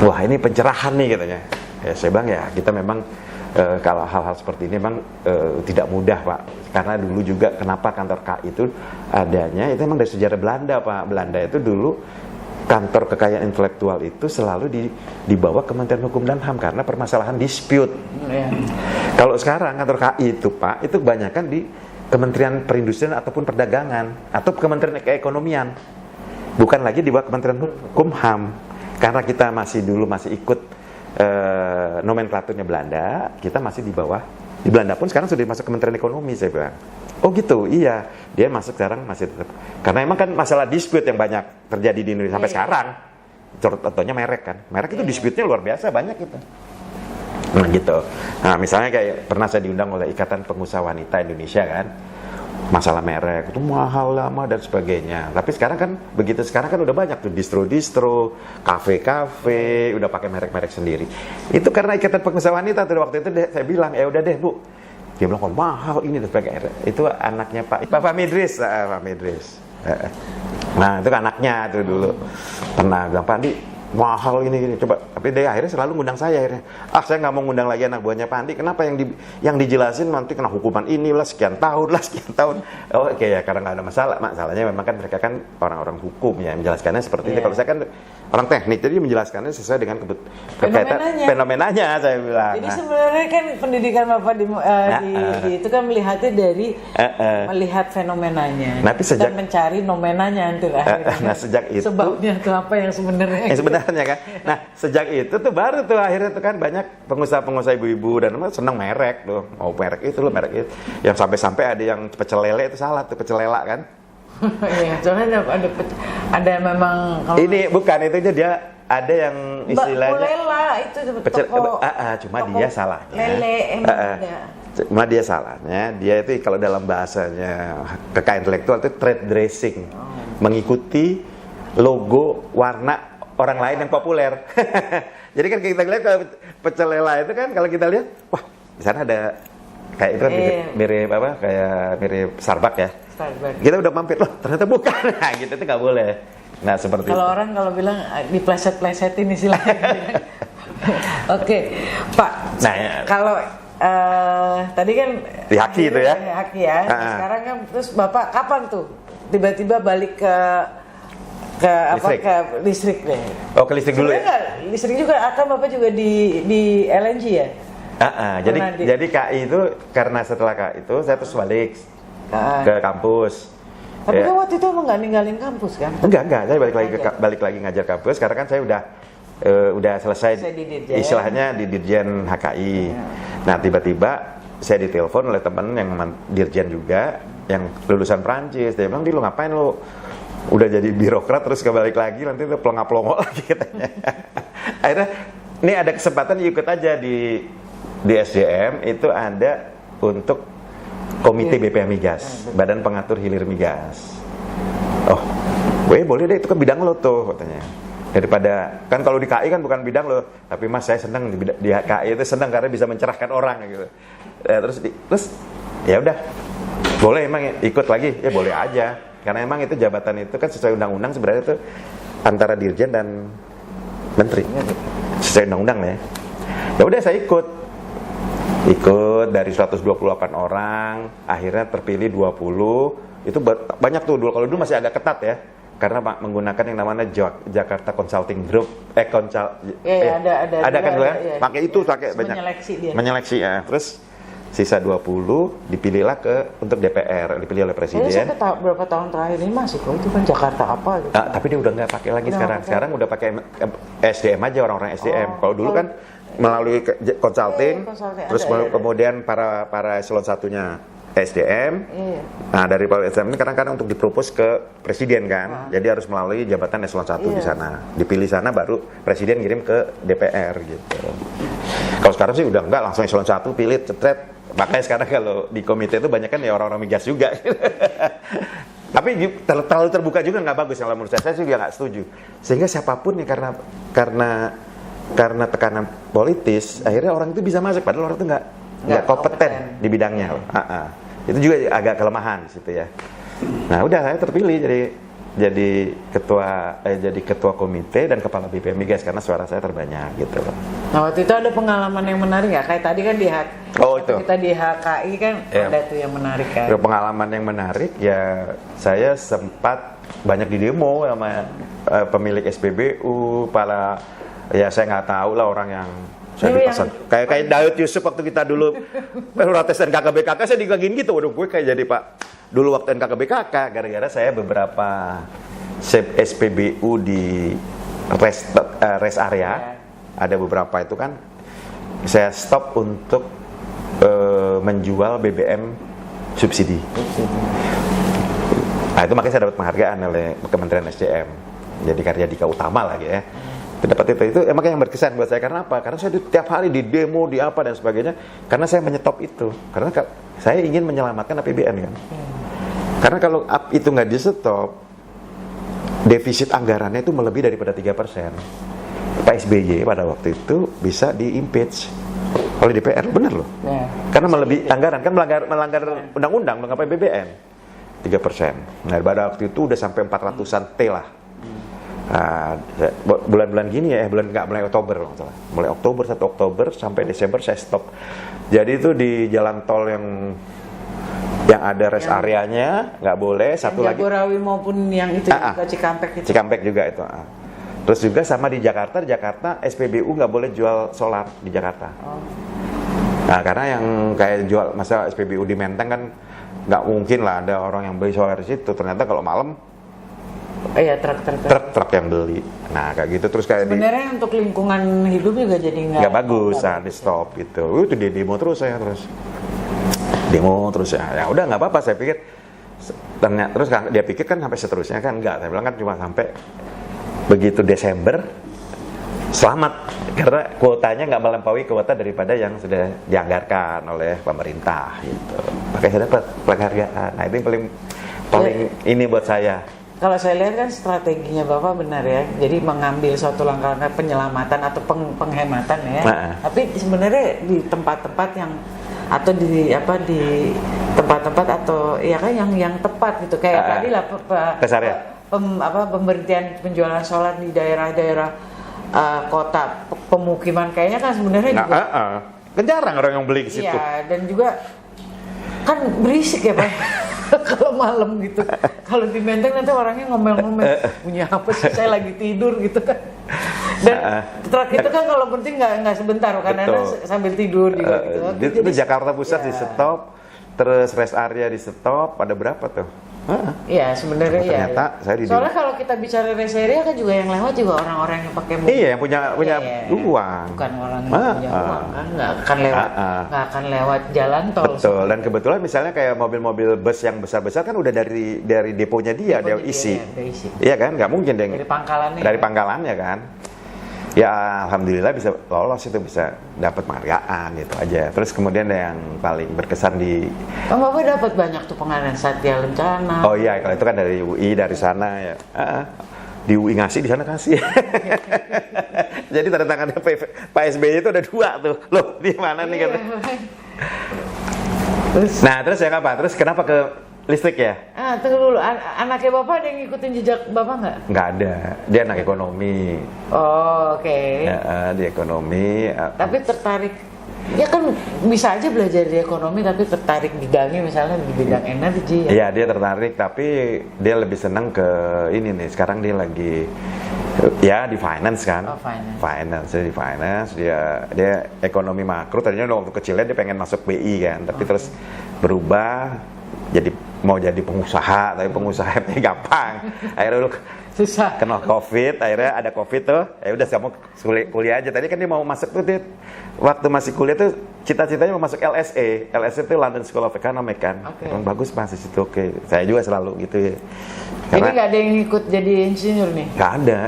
Wah ini pencerahan nih katanya. Ya saya bilang ya kita memang kalau hal-hal seperti ini memang tidak mudah Pak, karena dulu juga kenapa kantor KAI itu adanya itu memang dari sejarah Belanda Pak. Belanda itu dulu kantor kekayaan intelektual itu selalu di bawah Kementerian Hukum dan HAM karena permasalahan dispute. Kalau sekarang kantor KAI itu Pak, itu kebanyakan di Kementerian Perindustrian ataupun Perdagangan atau Kementerian Keekonomian, bukan lagi di bawah Kementerian Hukum HAM, karena kita masih ikut nomenklaturnya Belanda, kita masih di bawah. Di Belanda pun sekarang sudah masuk Kementerian Ekonomi, saya bilang. Oh gitu, iya. Dia masuk sekarang masih tetap. Karena emang kan masalah dispute yang banyak terjadi di Indonesia sampai sekarang. Contohnya merek kan. Merek itu dispute-nya luar biasa banyak gitu. Nah gitu. Nah misalnya kayak pernah saya diundang oleh Ikatan Pengusaha Wanita Indonesia kan. Masalah merek itu mahal lama dan sebagainya. Tapi sekarang kan begitu, sekarang kan udah banyak tuh distro, kafe, udah pakai merek-merek sendiri. Itu karena Ikatan Pengusaha Wanita tuh waktu itu saya bilang, ya udah deh Bu. Dia bilang kok mahal ini dan sebagainya. Itu anaknya Pak Midris, Pak Midris. Nah itu anaknya tuh dulu pernah bilang Pak Andi mahal ini coba, tapi dia akhirnya selalu ngundang saya akhirnya. Saya nggak mau ngundang lagi anak buahnya Pak Andi. Kenapa yang dijelasin nanti kena hukuman inilah sekian tahun. Oh oke ya, karena nggak ada masalah. Masalahnya memang kan mereka kan orang-orang hukum ya, menjelaskannya seperti ini. Kalau saya kan orang teknik, jadi menjelaskannya sesuai dengan fenomenanya saya bilang. Jadi sebenarnya kan pendidikan Bapak itu kan melihatnya dari melihat fenomenanya. Tapi kita mencari nomenanya nanti akhirnya. Nah sejak itu sebabnya itu apa yang sebenarnya? Sebenarnya kan. Nah sejak itu tuh baru tuh akhirnya tuh kan banyak pengusaha-pengusaha ibu-ibu dan senang merek tuh, mau merek itu loh, merek itu. Yang sampai-sampai ada yang pecel lele itu salah tuh, pecel lela kan. Iya, soalnya ada memang ini bukan itu aja, dia ada yang istilahnya Lela itu cuma dia salahnya lele cuma dia salahnya dia itu kalau dalam bahasanya kekayaan intelektual itu trade dressing, mengikuti logo warna orang lain yang populer. Jadi kan kita lihat kalau pecel lela itu kan kalau kita lihat wah di sana ada kayak itu kan mirip apa, kayak mirip Starbucks ya. Kita udah mampir loh, ternyata bukan. Nah, gitu itu nggak boleh. Nah, seperti kalau itu. Orang kalau bilang dipleset-plesetin istilahnya. Oke, Pak. Nah, ya. Kalau tadi kan di Haki itu ya. Haki ya. Sekarang kan terus Bapak kapan tuh tiba-tiba balik ke listrik. Ke listrik deh. Oh, ke listrik dulu ya. Listrik juga akan Bapak juga di LNG ya? Jadi KAI itu karena setelah KAI itu saya terus balik ke kampus. Tapi kan waktu itu emang nggak ninggalin kampus kan? Enggak, saya balik lagi ngajar kampus karena kan saya udah selesai istilahnya di Dirjen HKI. Nah tiba-tiba saya ditelepon oleh teman yang Dirjen juga, yang lulusan Prancis. Dia bilang, lu ngapain lu? Udah jadi birokrat terus kebalik lagi, nanti tuh pelongo-pelongo lagi katanya. Akhirnya ini ada kesempatan ikut aja di SDM itu ada untuk Komite BPH Migas, Badan Pengatur Hilir Migas. Oh, boleh deh, itu kan bidang lo tuh katanya. Daripada kan kalau di KAI kan bukan bidang lo, tapi Mas saya senang di KAI itu senang karena bisa mencerahkan orang gitu. Terus ya udah, boleh emang ikut lagi, ya boleh aja. Karena emang itu jabatan itu kan sesuai undang-undang sebenarnya itu antara dirjen dan menteri, sesuai undang-undang ya. Ya udah saya ikut. Ikut dari 128 orang, akhirnya terpilih 20. Itu banyak tuh dulu. Kalau dulu masih agak ketat ya. Karena menggunakan yang namanya Jakarta Consulting Group, ada kan gue, pakai itu, pakai banyak, menyeleksi ya. Terus sisa 20 dipilihlah untuk DPR, dipilih oleh presiden. Sampai berapa tahun terakhir ini masih kok itu kan Jakarta apa gitu. Tapi dia udah nggak pakai lagi sekarang. Sekarang udah pakai SDM aja, orang-orang SDM. Kalau dulu kan melalui consulting, terus kemudian para eselon satunya SDM. Nah, dari Pak SDM ini kadang-kadang untuk dipropos ke presiden kan. Jadi harus melalui jabatan eselon 1 di sana. Dipilih sana baru presiden kirim ke DPR gitu. Kalau sekarang sih udah enggak, langsung eselon 1 pilih cetret. Makanya sekarang kalau di komite itu banyak kan ya orang-orang migas juga. Tapi terlalu terbuka juga nggak bagus, yang menurut saya juga nggak setuju. Sehingga siapapun ya karena tekanan politis, akhirnya orang itu bisa masuk padahal orang itu nggak kompeten di bidangnya. Itu juga agak kelemahan di situ ya. Nah, udah saya terpilih jadi ketua komite dan kepala BPM Migas karena suara saya terbanyak gitu. Nah, waktu itu ada pengalaman yang menarik nggak? Kayak tadi kan kita di HKI kan ada tuh yang menarik kan. Pengalaman yang menarik ya, saya sempat banyak di demo sama pemilik SPBU, ya saya nggak tahu lah orang yang saya dipesan. Kayak Daud Yusuf waktu kita dulu protes NKKBKK, saya digangguin gitu. Waduh, gue kayak jadi Pak dulu waktu NKKBKK gara-gara saya beberapa SPBU di rest area. Ada beberapa itu kan saya stop untuk menjual BBM subsidi. Nah, itu makanya saya dapat penghargaan oleh Kementerian SDM. Jadi karya Dika Utama lagi ya. Dapat itu emang yang berkesan buat saya. Karena apa? Karena saya tiap hari di demo, di apa dan sebagainya. Karena saya menyetop itu. Karena saya ingin menyelamatkan APBN kan. Karena kalau itu nggak di-stop, defisit anggarannya itu melebihi daripada 3%. Pak SBY pada waktu itu bisa di-impeach oleh DPR, bener loh. Karena melebihi anggaran, kan melanggar undang-undang APBN 3%. Nah, pada waktu itu udah sampai 400-an T lah. Bulan-bulan gini ya, mulai Oktober, mulai Oktober 1 Oktober sampai Desember saya stop. Jadi itu di jalan tol yang ada rest areanya nggak boleh, satu lagi Jagorawi maupun yang itu juga Cikampek juga itu. Terus juga sama di Jakarta SPBU nggak boleh jual solar di Jakarta. Nah, karena yang kayak jual masa SPBU di Menteng kan nggak mungkin lah ada orang yang beli solar di situ. Ternyata kalau malam truk yang beli. Nah, kayak gitu terus kayak sebenarnya untuk lingkungan hidup juga jadi nggak bagus, di stop gitu. Itu di demo terus saya ya udah nggak apa-apa, saya pikir ternyata. Terus dia pikir kan sampai seterusnya kan enggak, saya bilang kan cuma sampai begitu Desember selamat karena kuotanya nggak melampaui kuota daripada yang sudah dianggarkan oleh pemerintah gitu. Makanya saya dapat penghargaan. Nah, itu yang paling ini buat saya. Kalau saya lihat kan strateginya Bapak benar ya. Jadi mengambil suatu langkah-langkah penyelamatan atau penghematan ya. Tapi sebenarnya di tempat-tempat yang atau di tempat-tempat atau ya kan yang tepat gitu. Kayak tadi lah pemberhentian penjualan solar di daerah-daerah kota pemukiman kayaknya kan sebenarnya juga kan jarang orang yang beli ke situ. Iya, dan juga kan berisik ya Pak. Kalau malam gitu, kalau di Menteng nanti orangnya ngomel-ngomel, punya apa sih, saya lagi tidur gitu kan. Dan truk itu kan kalau penting nggak sebentar, karena sambil tidur juga gitu. Jadi Jakarta Pusat di stop, terus rest area di stop, ada berapa tuh? Iya sebenarnya ya. Ternyata saya soalnya kalau kita bicara rest area kan juga yang lewat juga orang-orang yang pakai mobil. Iya, yang punya uang. Bukan orang yang punya uang kan, nggak akan lewat jalan tol. Betul. Dan kebetulan misalnya kayak mobil-mobil bus yang besar-besar kan udah dari deponya dia isi. Iya kan, nggak mungkin dari pangkalannya kan. Ya alhamdulillah bisa lolos, itu bisa dapat penghargaan gitu aja. Terus kemudian yang paling berkesan Bapak dapat banyak tuh penghargaan Satya Lencana. Oh iya, kalau itu kan dari UI, dari sana ya. Di UI ngasih, di sana kasih. Jadi tanda tangannya Pak SBY itu ada 2 tuh. Loh, di mana nih kan? Terus yang apa? Terus kenapa ke listrik ya? Tunggu dulu. Anaknya Bapak ada yang ngikutin jejak Bapak nggak? Nggak ada. Dia anak ekonomi. Oh, oke. Ya, di ekonomi. Tapi tertarik Ya kan bisa aja belajar di ekonomi tapi tertarik bidangnya misalnya di bidang energi ya. Iya, dia tertarik tapi dia lebih senang ke ini nih. Sekarang dia lagi ya di finance kan. Oh, finance. Dia di finance, dia ekonomi makro. Tadinya waktu kecilnya dia pengen masuk BI kan, tapi terus berubah jadi mau jadi pengusaha, tapi pengusaha yang gampang. Akhirnya dulu Susah. kena COVID, akhirnya ada COVID tuh, ya udah kamu kuliah aja. Tadi kan dia mau masuk tuh, dia waktu masih kuliah tuh cita-citanya mau masuk LSE. LSE itu London School of Economics kan. Oke. Emang bagus Mas di situ. Oke. Saya juga selalu gitu ya. Jadi nggak ada yang ikut jadi insinyur nih? Nggak ada.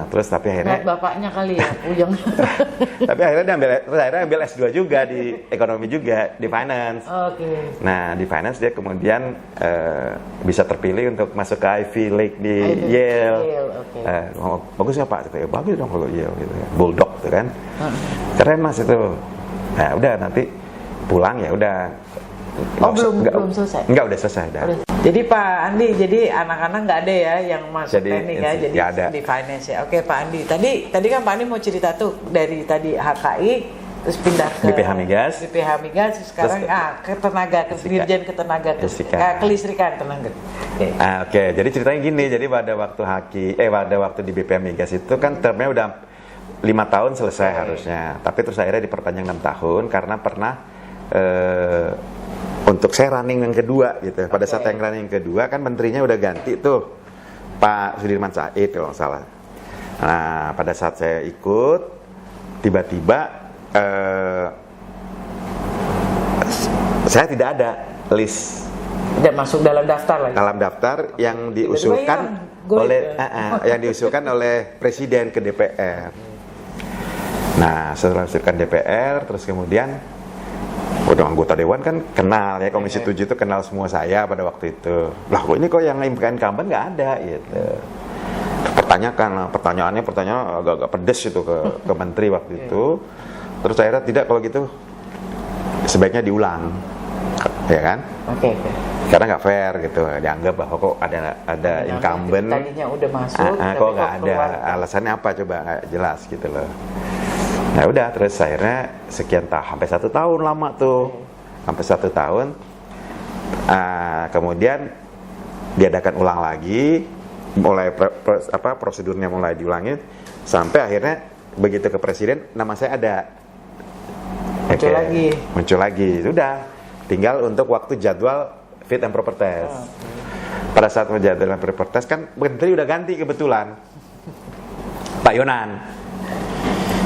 Terus tapi akhirnya Lihat bapaknya kali ya, Ujang. tapi akhirnya dia ambil S2 juga di ekonomi juga, di finance. Oke. Nah, di finance dia kemudian bisa terpilih untuk masuk ke Ivy League di Ivy Yale. oke. Bagus ya Pak? Gitu, ya, bagus dong kalau Yale gitu ya. Bulldog tuh kan. Keren Mas itu. Nah, udah nanti pulang ya udah. Oh, belum selesai? Enggak, udah selesai. Dah. Jadi Pak Andi, jadi anak-anak nggak ada ya yang masuk Jadi, teknik ya, jadi nggak ada. di finance ya. Oke Pak Andi, tadi kan Pak Andi mau cerita tuh dari tadi HKI terus pindah ke BPH Migas. BPH Migas sekarang ke tenaga, ke dirjen kelistrikan tenaga. Oke. Oke, jadi ceritanya gini, jadi pada waktu di BPH Migas itu kan termnya udah 5 tahun selesai harusnya, tapi terus akhirnya diperpanjang 6 tahun karena pernah untuk saya running yang kedua gitu. Pada saat yang running yang kedua kan menterinya udah ganti tuh Pak Sudirman Said kalau nggak salah. Nah pada saat saya ikut tiba-tiba saya tidak ada list Tidak masuk dalam daftar lagi. dalam daftar yang diusulkan oleh presiden ke DPR. Nah setelah diusulkan DPR terus kemudian udah anggota dewan kan kenal ya, Komisi 7 itu kenal semua saya pada waktu itu. Lah kok ini kok yang incumbent nggak ada gitu. Pertanyaannya agak-agak pedes itu ke menteri waktu itu. Terus akhirnya tidak, kalau gitu sebaiknya diulang, ya kan? Oke. Karena nggak fair gitu, dianggap bahwa kok ada incumbent. Tadinya udah masuk, Kok nggak ada, alasannya apa coba, nggak jelas gitu loh. Nah udah, terus akhirnya sekian sampai 1 tahun lama tuh, sampai 1 tahun. Kemudian diadakan ulang lagi, mulai prosedurnya mulai diulangin, sampai akhirnya begitu ke presiden nama saya ada. Muncul lagi, sudah. Tinggal untuk waktu jadwal fit and proper test. Pada saat jadwal proper test kan menteri udah ganti kebetulan, Pak Yonan.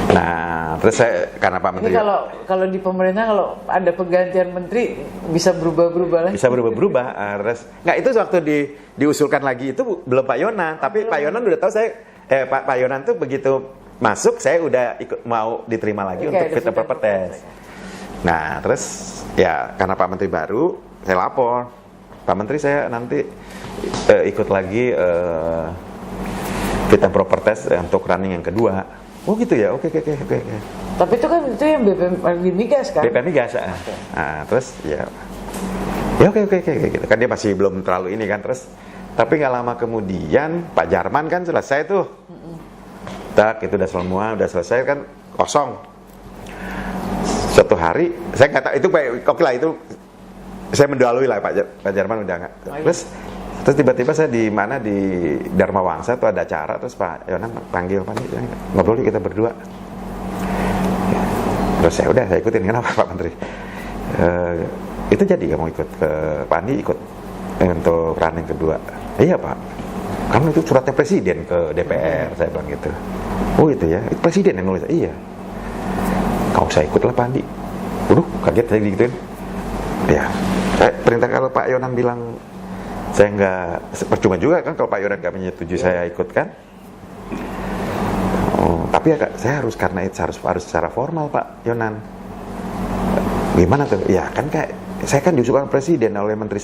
Nah, terus saya karena Pak Menteri. Ini kalau di pemerintah kalau ada pergantian menteri bisa berubah-berubah lagi. Bisa berubah-berubah. Terus nggak, itu waktu diusulkan lagi itu belum Pak Yonan, tapi Pak Yonan udah tahu saya. Pak Yonan tuh begitu masuk saya udah mau diterima lagi untuk fit and proper test. Nah, terus ya karena Pak Menteri baru, saya lapor, Pak Menteri saya nanti ikut lagi fit and proper test untuk running yang kedua. Oh gitu ya, oke. Tapi itu kan yang BPM Migas kan? BPM Migas. Nah, terus ya oke gitu kan, dia masih belum terlalu ini kan. Terus tapi nggak lama kemudian Pak Jarman kan selesai tuh. Itu udah selesai kan, kosong. Suatu hari saya nggak tahu itu oke lah, itu saya mendalui lah Pak Jarman udah nggak. Terus tiba-tiba saya di Dharma Wangsa tuh ada acara, terus Pak Yonan panggil ngobrol kita berdua. Terus saya ikutin, kenapa Pak Menteri? Itu jadi kamu ikut ke Pak Andi ikut untuk running kedua. Iya Pak, karena itu suratnya presiden ke DPR, saya bilang gitu. Oh itu ya, itu presiden yang nulis. Iya. Kau usah ikut lah Pak Andi. Waduh, kaget saya digituin. Ya, saya perintah kalau Pak Yonan bilang saya nggak, percuma juga kan kalau Pak Yonan nggak menyetujui saya ikut kan. Tapi ya saya harus, karena itu harus secara formal Pak Yonan. Gimana tuh? Ya kan kayak saya kan diusulkan presiden oleh menteri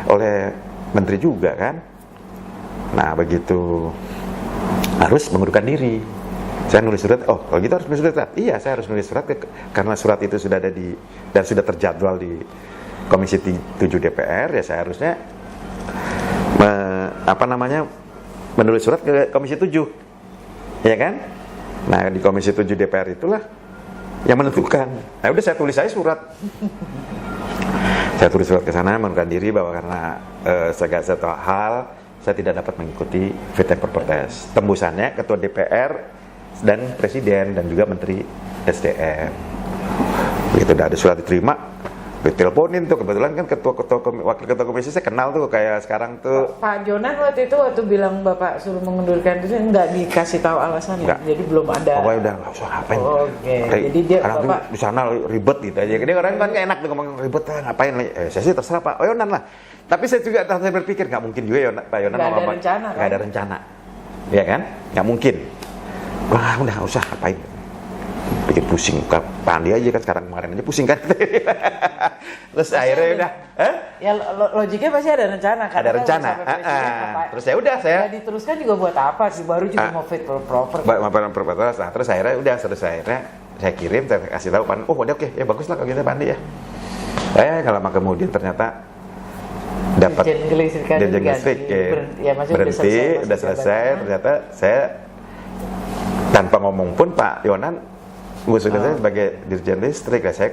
oleh menteri juga kan. Nah begitu harus mengundurkan diri. Saya nulis surat. Oh kalau gitu harus nulis surat. Iya, saya harus nulis surat karena surat itu sudah ada dan sudah terjadwal di Komisi 7 DPR. Ya saya harusnya menulis surat ke Komisi 7, ya kan? Nah di Komisi 7 DPR itulah yang menentukan. Nah udah saya tulis aja surat. Saya tulis surat ke sana mengundurkan diri bahwa karena segala satu hal saya tidak dapat mengikuti fit and proper test. Tembusannya ketua DPR dan presiden dan juga menteri SDM. Begitu udah ada surat diterima, diteleponin tuh, kebetulan kan wakil ketua komisi saya kenal tuh, kayak sekarang tuh Pak Jonan waktu itu bilang Bapak suruh mengundurkan diri nggak dikasih tahu alasannya, jadi belum ada. Pokoknya udah nggak usah ngapain. Oke. Jadi dia Bapak di sana ribet gitu aja. Dia orang kan nggak enak tuh ngomong ribet ngapain. Saya sih terserah Pak Yonan lah. Tapi saya juga saya berpikir nggak mungkin juga Pak Yonan nggak ada ngomong rencana, nggak ada rencana, ya kan? Nggak mungkin. Wah udah nggak usah ngapain. Bikin pusing, Pak Andi aja kan sekarang kemarin aja pusing kan. Terus akhirnya udah, ya logiknya pasti ada rencana kan. Ada rencana. Terus ya udah saya diteruskan juga buat apa sih, baru juga mau fit proper. Nah, terus akhirnya udah selesai, akhirnya saya kirim, saya kasih tahu Pak. Oh udah oke, ya bagus lah kalau gitu Pak Andi ya. Kalau lama kemudian ternyata dapat dirjen listrik berhenti, udah selesai. Ternyata saya tanpa ngomong pun Pak Yonan ngusulin saya sebagai dirjen listrik. Saya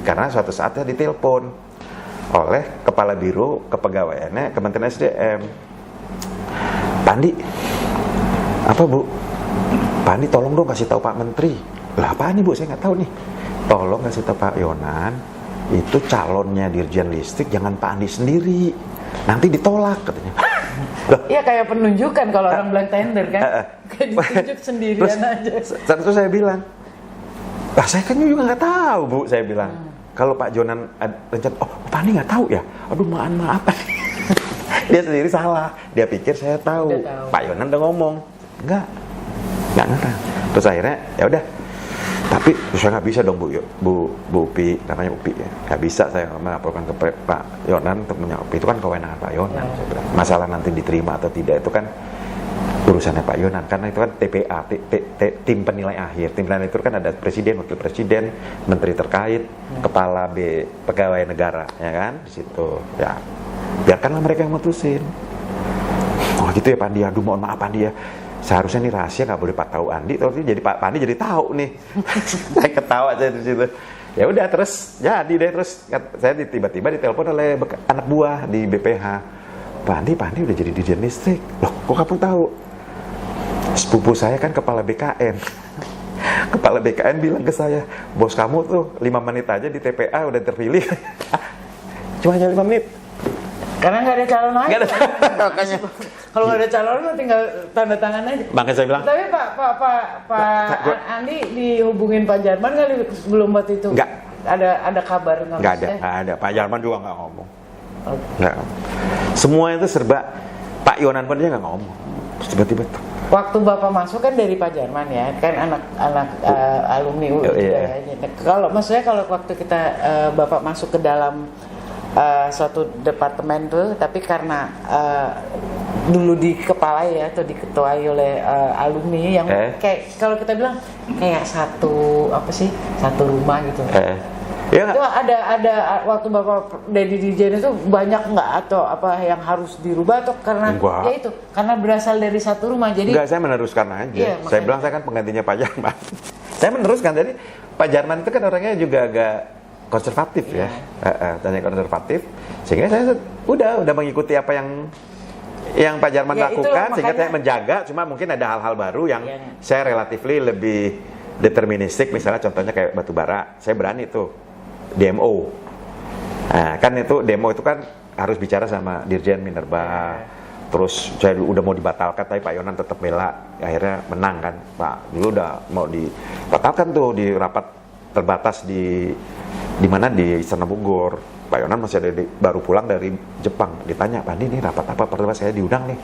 karena suatu saat saya ditelepon oleh kepala biro kepegawaiannya Kementerian SDM. Pak Andi, apa Bu? Pak Andi tolong dong kasih tahu Pak Menteri. Lah apa nih Bu, saya nggak tahu nih. Tolong kasih tahu Pak Yonan, itu calonnya dirjen listrik jangan Pak Andi sendiri, nanti ditolak katanya. Iya kayak penunjukan kalau orang bilang tender kan, kayak ditunjuk sendirian aja. Terus saya bilang, lah saya kan juga nggak tahu Bu, saya bilang. Kalau Pak Jonan rencana, oh Pak Andi nggak tahu ya, aduh maaf. Dia sendiri salah, dia pikir saya tahu. Pak Yonan udah ngomong, nggak ngerti. Terus akhirnya ya udah. Tapi saya nggak bisa dong Bu Upi, namanya Upi ya, nggak bisa saya melaporkan ke Pak Yonan untuk menjawab. Itu kan kewenangan Pak Yonan. Masalah nanti diterima atau tidak itu kan urusannya Pak Yonan, karena itu kan TPA, tim penilai akhir. Tim penilai itu kan ada presiden, wakil presiden, menteri terkait, kepala pegawai negara, ya kan, di situ. Ya, biarkanlah mereka yang mutusin. Oh gitu ya Pak Andi, aduh mohon maaf Pak Andi ya. Seharusnya ini rahasia, nggak boleh Pak tahu Andi, terus jadi Pak Andi jadi tahu nih. Saya ketawa aja di situ. Ya udah terus jadi deh, terus saya tiba-tiba ditelepon oleh anak buah di BPH. Pak Andi udah jadi dirjen listrik. Loh, kok kamu tahu? Sepupu saya kan kepala BKN. Kepala BKN bilang ke saya, bos kamu tuh 5 menit aja di TPA udah terpilih. Cuma hanya 5 menit. Karena nggak ada calon aja. Nggak ada, makanya. Kalau nggak ada calon, tinggal tanda tangan aja. Makanya saya bilang. Tapi Pak Andi dihubungin Pak Jarman kali sebelum waktu itu. Nggak. Ada kabar Nggak ada. Pak Jarman juga nggak ngomong. Nggak. Semua itu serba. Pak Yonan pun dia nggak ngomong. Terus tiba-tiba. Waktu Bapak masuk kan dari Pak Jarman ya, kan anak alumni UI. Kalau maksudnya kalau waktu kita Bapak masuk ke dalam suatu departemen tuh, tapi karena dulu dikepalai ya atau diketuai oleh alumni yang kayak kalau kita bilang kayak satu rumah gitu. Ya, itu ada waktu Bapak dari dirjen itu banyak nggak atau apa yang harus dirubah atau karena ya itu karena berasal dari satu rumah jadi enggak, saya meneruskan aja. Iya, saya bilang saya kan penggantinya Pak Jarman. Saya meneruskan, jadi Pak Jarman itu kan orangnya juga agak konservatif ya, tanya konservatif, sehingga saya udah mengikuti apa yang Pak Jarman lakukan, sehingga saya menjaga. Cuma mungkin ada hal-hal baru yang saya relatifly lebih deterministik, misalnya contohnya kayak batu bara, saya berani tuh DMO. Nah, kan itu demo itu kan harus bicara sama Dirjen Minerba. Terus saya udah mau dibatalkan, tapi Pak Yonan tetap bela, akhirnya menang kan. Pak dulu udah mau dibatalkan tuh di rapat terbatas di mana di Istana Bogor. Pak Yonan masih ada baru pulang dari Jepang. Ditanya, Pak Andi ini rapat apa? Pertama saya diundang nih.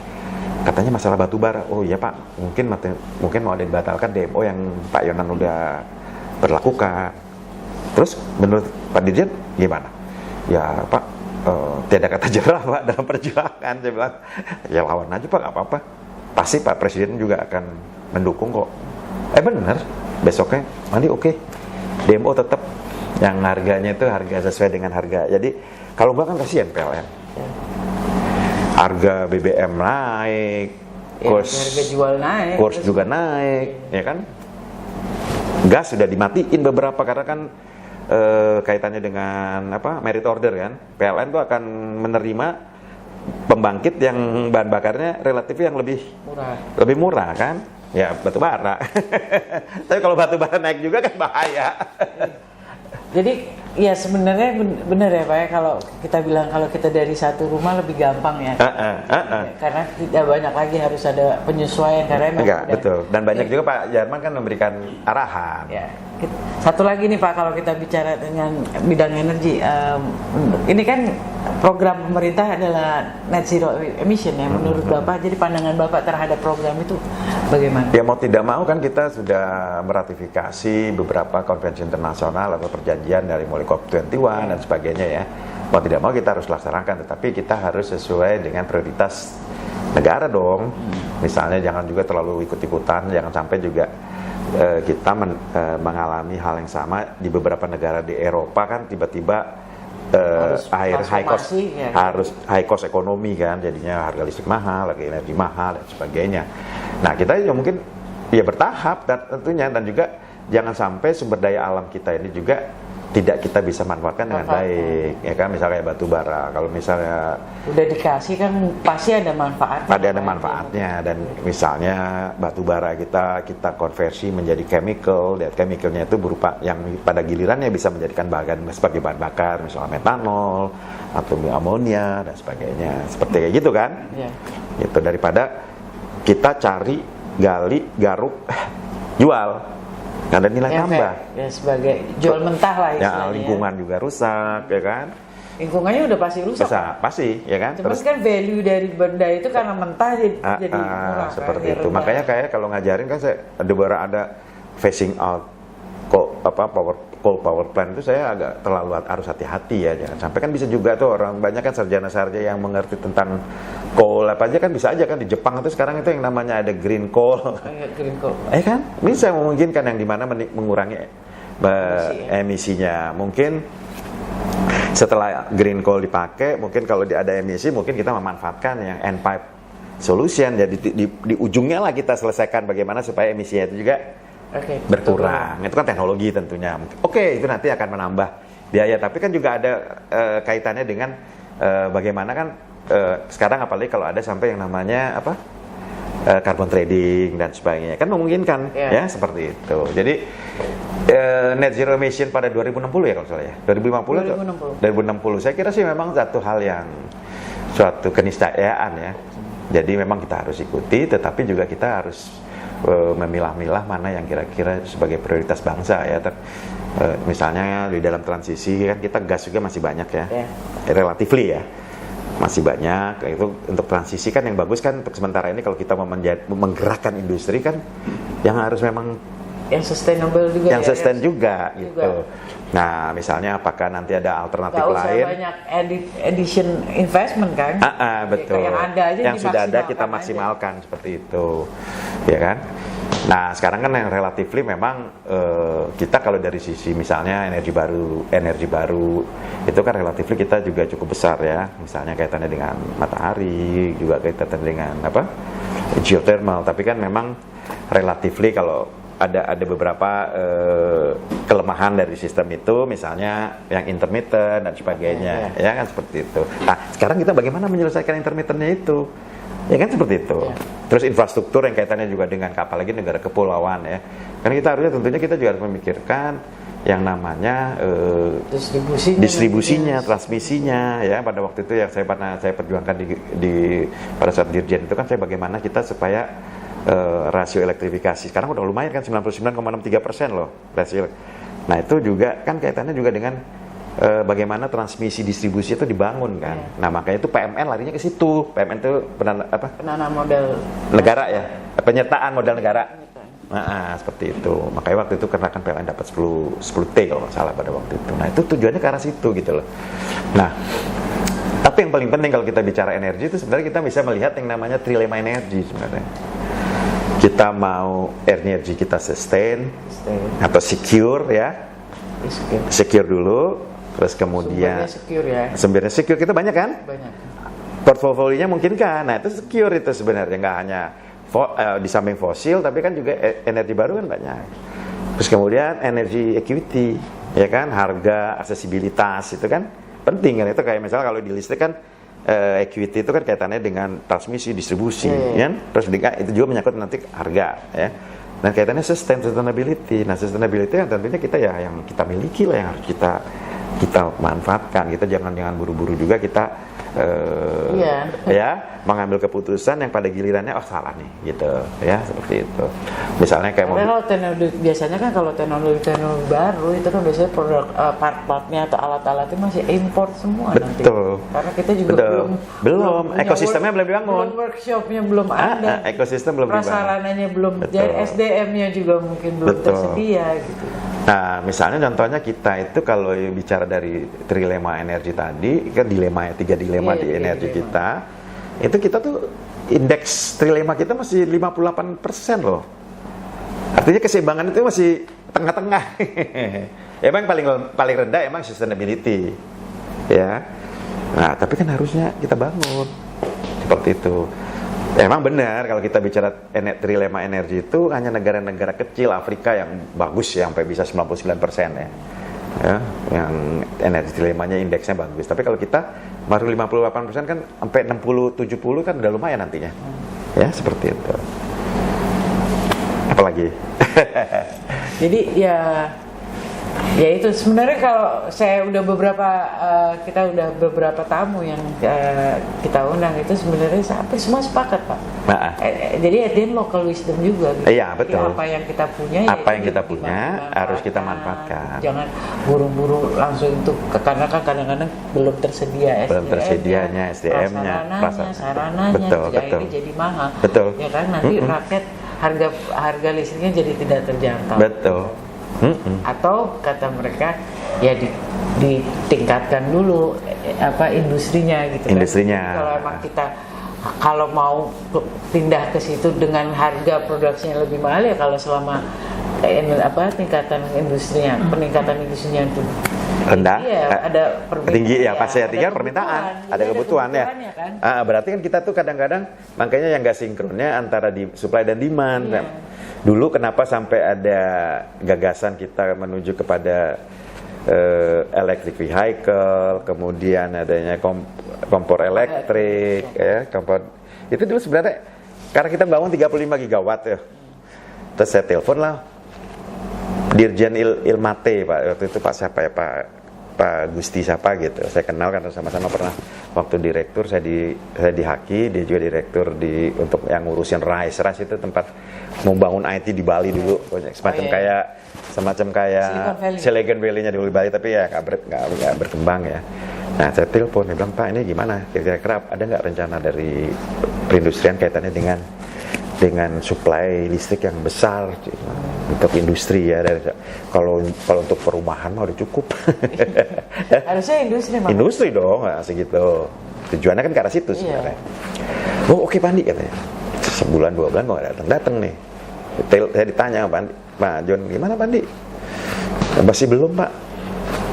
Katanya masalah batu bara. Oh iya Pak, mungkin mau ada dibatalkan DMO yang Pak Yonan udah berlakukan. Terus menurut Pak Dirjen gimana? Ya Pak, tiada kata jerah Pak dalam perjuangan. Saya bilang, ya lawan aja Pak, nggak apa-apa. Pasti Pak Presiden juga akan mendukung kok. Bener, besoknya Andi oke. DMO tetap yang harganya itu harga sesuai dengan harga. Jadi kalau enggak kan kasihan PLN. Harga BBM naik, harga jual naik, kurs juga naik, ya kan? gas sudah dimatiin beberapa karena kan kaitannya dengan merit order kan. PLN tuh akan menerima pembangkit yang bahan bakarnya relatif yang lebih murah kan. Ya batu bara. Tapi kalau batu bara naik juga kan bahaya. Jadi ya sebenarnya benar ya Pak ya, kalau kita bilang kalau kita dari satu rumah lebih gampang ya. Karena tidak banyak lagi harus ada penyesuaian karena memang betul. Dan banyak juga Pak Jarman kan memberikan arahan. Ya. Satu lagi nih Pak, kalau kita bicara dengan bidang energi, ini kan program pemerintah adalah net zero emission ya. Menurut Bapak, jadi pandangan Bapak terhadap program itu bagaimana? Ya mau tidak mau kan kita sudah meratifikasi beberapa konvensi internasional atau perjanjian dari mulai COP21 dan sebagainya ya. Mau tidak mau kita harus laksanakan, tetapi kita harus sesuai dengan prioritas negara dong. Misalnya jangan juga terlalu ikut-ikutan, jangan sampai juga kita mengalami hal yang sama di beberapa negara di Eropa kan tiba-tiba harus high cost ekonomi kan, jadinya harga listrik mahal, harga energi mahal dan sebagainya. Nah kita ya mungkin ya bertahap dan tentunya, dan juga jangan sampai sumber daya alam kita ini juga tidak kita bisa manfaatkan dengan baik, ya kan, misalnya kayak batu bara. Kalau misalnya udah dikasih kan pasti ada manfaatnya. Ada manfaatnya, dan misalnya batu bara kita konversi menjadi chemical, dan chemicalnya itu berupa yang pada gilirannya bisa menjadikan sebagai bahan bakar, misalnya metanol atau amonia dan sebagainya, seperti kayak gitu kan? Yeah. Gitu, daripada kita cari, gali, garuk, jual. Nggak ada nilai tambah. Ya sebagai jual mentah lah istilahnya. Ya lingkungan juga rusak, ya kan? Lingkungannya udah pasti rusak. Pasti, ya kan? Terus kan value dari benda itu karena mentah jadi murah. Seperti itu. Makanya kayak kalau ngajarin kan saya ada phasing out coal power plant itu saya agak terlalu harus hati-hati ya, jangan sampai kan bisa juga tuh orang banyak kan sarjana-sarjana yang mengerti tentang coal apa aja kan bisa aja kan di Jepang itu sekarang itu yang namanya ada green coal. Green coal. Kan bisa memungkinkan yang dimana mengurangi emisinya. Mungkin setelah green coal dipakai, mungkin kalau ada emisi mungkin kita memanfaatkan yang end pipe solution, jadi di ujungnya lah kita selesaikan bagaimana supaya emisinya itu juga berkurang. Itu kan teknologi tentunya. Itu nanti akan menambah biaya, tapi kan juga ada kaitannya dengan bagaimana kan sekarang apalagi kalau ada sampai yang namanya carbon trading dan sebagainya, kan memungkinkan ya seperti itu. Jadi net zero emission pada 2060 ya kalau salah ya, 2050. Saya kira sih memang suatu keniscayaan ya. Jadi memang kita harus ikuti, tetapi juga kita harus memilah-milah mana yang kira-kira sebagai prioritas bangsa ya. Misalnya di dalam transisi kan kita gas juga masih banyak ya, relatively ya masih banyak. Itu untuk transisi kan yang bagus kan untuk sementara ini kalau kita mau menggerakkan industri kan yang harus memang yang sustainable juga, yang sustain juga gitu. Nah, misalnya apakah nanti ada alternatif lain? Banyak addition investment kan? Betul. Yang ada aja yang sudah ada kita maksimalkan seperti itu, ya kan? Nah, sekarang kan yang relatively memang kita kalau dari sisi misalnya energi baru itu kan relatively kita juga cukup besar ya. Misalnya kaitannya dengan matahari, juga kaitannya dengan geothermal. Tapi kan memang relatively kalau ada beberapa kelemahan dari sistem itu, misalnya yang intermittent dan sebagainya, ya kan seperti itu. Nah, sekarang kita bagaimana menyelesaikan intermittennya itu, ya kan seperti itu. Terus infrastruktur yang kaitannya juga dengan apalagi negara kepulauan ya, kan kita harusnya tentunya kita juga harus memikirkan yang namanya distribusinya, transmisinya ya. Pada waktu itu yang saya perjuangkan pada saat dirjen itu kan saya bagaimana kita supaya rasio elektrifikasi sekarang udah lumayan kan 99,63% loh rasio. Nah itu juga kan kaitannya juga dengan bagaimana transmisi distribusi itu dibangun kan. Nah makanya itu PMN larinya ke situ. PMN itu penanam modal negara ya, penyertaan modal negara. Nah seperti itu. Makanya waktu itu karena kan PLN dapat 10T kalau nggak salah pada waktu itu. Nah itu tujuannya ke arah situ gitu loh. Nah tapi yang paling penting kalau kita bicara energi itu sebenarnya kita bisa melihat yang namanya trilema energi sebenarnya. Kita mau energi kita sustain atau secure ya, secure dulu, terus kemudian sumbernya secure kita banyak kan, portfolionya mungkin kan, nah itu secure itu sebenarnya nggak hanya di samping fosil tapi kan juga energi baru kan banyak. Terus kemudian energy equity, ya kan, harga, aksesibilitas itu kan penting kan. Itu kayak misalnya kalau di listrik kan equity itu kan kaitannya dengan transmisi, distribusi, ya. Terus itu juga menyangkut nanti harga, ya. Dan kaitannya sustainability. Nah, sustainability yang tentunya kita ya yang kita miliki lah, yang harus kita manfaatkan. Kita jangan buru-buru juga kita ya mengambil keputusan yang pada gilirannya salah nih, gitu ya, seperti itu. Misalnya kayak biasanya kan kalau teknologi baru itu kan biasanya produk part-partnya atau alat-alatnya masih import semua. Betul. Nanti. Karena kita juga belum ekosistemnya belum dibangun. Workshopnya belum ada. Ekosistem belum dibangun. Prasarananya belum. Jadi SDM-nya juga mungkin belum tersedia gitu. Nah, misalnya contohnya kita itu kalau bicara dari trilema energi tadi, kan tiga dilema di energi kita, itu kita tuh indeks trilema kita masih 58% loh. Artinya keseimbangan itu masih tengah-tengah. Emang paling rendah emang sustainability, ya. Nah, tapi kan harusnya kita bangun seperti itu. Emang benar kalau kita bicara trilema energi itu hanya negara-negara kecil Afrika yang bagus ya, sampai bisa 99% ya. Ya, yang energi dilemanya indeksnya bagus. Tapi kalau kita baru 58% kan sampai 60-70 kan udah lumayan nantinya. Ya, seperti itu. Apalagi? Jadi ya itu sebenarnya kalau saya udah kita udah beberapa tamu yang kita undang itu sebenarnya sampai semua sepakat, Pak. Jadi ada local wisdom juga gitu. Iya, betul. Apa yang kita punya harus kita manfaatkan. Jangan buru-buru langsung itu, karena kan kadang-kadang belum tersedia tersedianya SDM-nya, sarananya, jadi mahal. Betul. Ya kan nanti rakyat harga listriknya jadi tidak terjangkau. Betul. Atau kata mereka ya ditingkatkan dulu industrinya gitu. Industrinya. Kan. Kalau emang kita mau pindah ke situ dengan harga produksinya lebih mahal ya, kalau selama peningkatan industrinya itu rendah, ada tinggi ya, pasti ya, tinggal permintaan, ada kebutuhan ya. Kan? Berarti kan kita tuh kadang-kadang makanya yang nggak sinkronnya antara di supply dan demand. Kan? Dulu kenapa sampai ada gagasan kita menuju kepada electric vehicle, kemudian adanya kompor elektrik, ya, kompor itu dulu sebenarnya karena kita bangun 35 gigawatt ya. Terus saya telepon lah Dirjen Ilmate, Pak, waktu itu Pak siapa ya, Pak Gusti siapa gitu. Saya kenal karena sama-sama pernah waktu direktur saya di Haki, dia juga direktur untuk yang ngurusin RISE. RISE itu tempat membangun IT di Bali dulu, semacam kayak Silicon Valley-nya dulu di Bali, tapi ya nggak berkembang ya. Nah, saya telepon, dia bilang, Pak, ini gimana? Kira-kira ada nggak rencana dari perindustrian kaitannya dengan suplai listrik yang besar untuk industri ya. Kalau untuk perumahan mah udah cukup. Harusnya industri dong, nah, segitu. Tujuannya kan ke arah situ sebenarnya. Oh, oke, Pak Andi, katanya. Sebulan 2 bulan kok datang nih. Saya ditanya Pak John, gimana Pak Andi? Masih belum, Pak.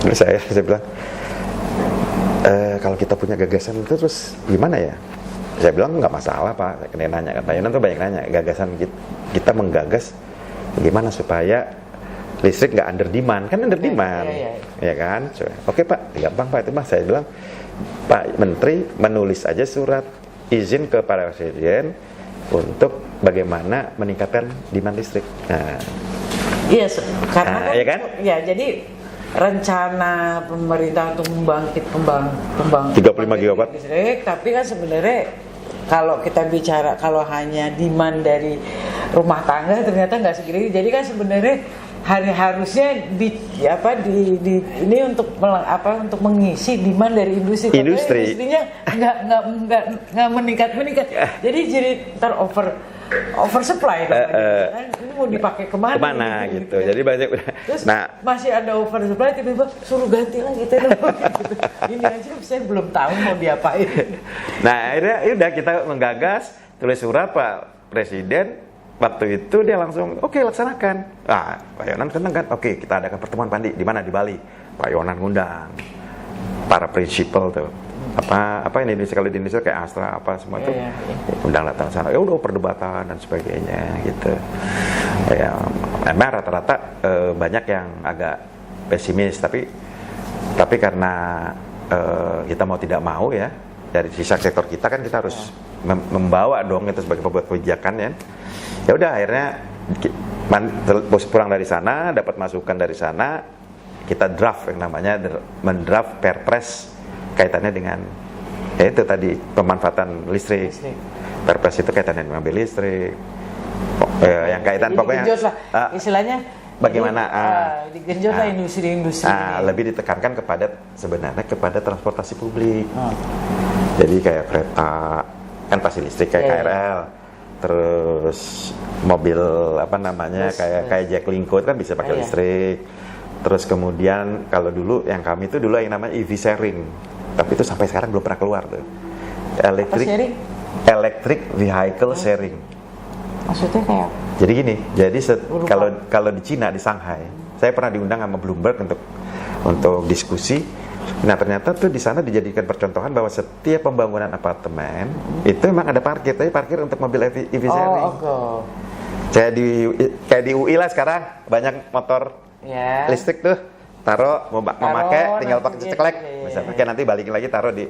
Terus saya bilang, kalau kita punya gagasan itu terus gimana ya? Saya bilang nggak masalah, Pak. Saya nanya, Pak Yonan tuh banyak nanya. Gagasan kita menggagas bagaimana supaya listrik nggak under demand, kan under demand, ya kan? Oke, Pak, gampang, Pak, itu Mas. Saya bilang, Pak Menteri menulis aja surat izin ke para presiden untuk bagaimana meningkatkan demand listrik. Nah, iya, karena ya kan? Ya, jadi rencana pemerintah untuk membangkit 35 gigawatt listrik, tapi kan sebenarnya kalau kita bicara kalau hanya demand dari rumah tangga ternyata nggak segini. Jadi kan sebenarnya harusnya ini untuk mengisi demand dari industri. Industrinya nggak meningkat. Jadi oversupply ini mau dipakai kemana gitu. Jadi banyak. Terus masih ada oversupply, tiba-tiba suruh ganti lagi gitu. Ini aja saya belum tahu mau diapain. Nah, akhirnya udah kita menggagas, tulis surat Pak Presiden. Waktu itu dia langsung oke, laksanakan. Pak Yonan senang kan? Oke, kita adakan pertemuan Pandi di mana? Di Bali. Pak Yonan ngundang para prinsipal tuh. apa yang di Indonesia, kalau di Indonesia kayak Astra apa semua itu undang datang sana, ya udah perdebatan dan sebagainya gitu. Ya, memang rata-rata banyak yang agak pesimis, tapi karena kita mau tidak mau ya, dari sisa sektor kita kan kita harus membawa dong itu sebagai pembuat kebijakan ya. Ya udah akhirnya pulang dari sana, dapat masukan dari sana, kita draft yang namanya mendraft Perpres kaitannya dengan ya itu tadi pemanfaatan listrik. Perpres itu kaitannya dengan mobil listrik. Yang kaitan jadi pokoknya lah, istilahnya bagaimana digenjot lah industri-industri lebih ditekankan kepada transportasi publik. Jadi kayak kereta kan pasti listrik kayak KRL, terus mobil apa namanya kayak Jack Linko itu kan bisa pakai listrik. Terus kemudian kalau dulu yang kami itu dulu yang namanya EV sharing, tapi itu sampai sekarang belum pernah keluar tuh. Electric vehicle sharing. Maksudnya kayak? Jadi gini, kalau di Cina, di Shanghai, saya pernah diundang sama Bloomberg untuk diskusi. Nah ternyata tuh di sana dijadikan percontohan bahwa setiap pembangunan apartemen itu memang ada parkir, tapi parkir untuk mobil EV sharing. Kayak di UI lah sekarang banyak motor listrik tuh, taruh mau pakai tinggal pakai ceklek, misalnya kayak nanti balikin lagi taruh di.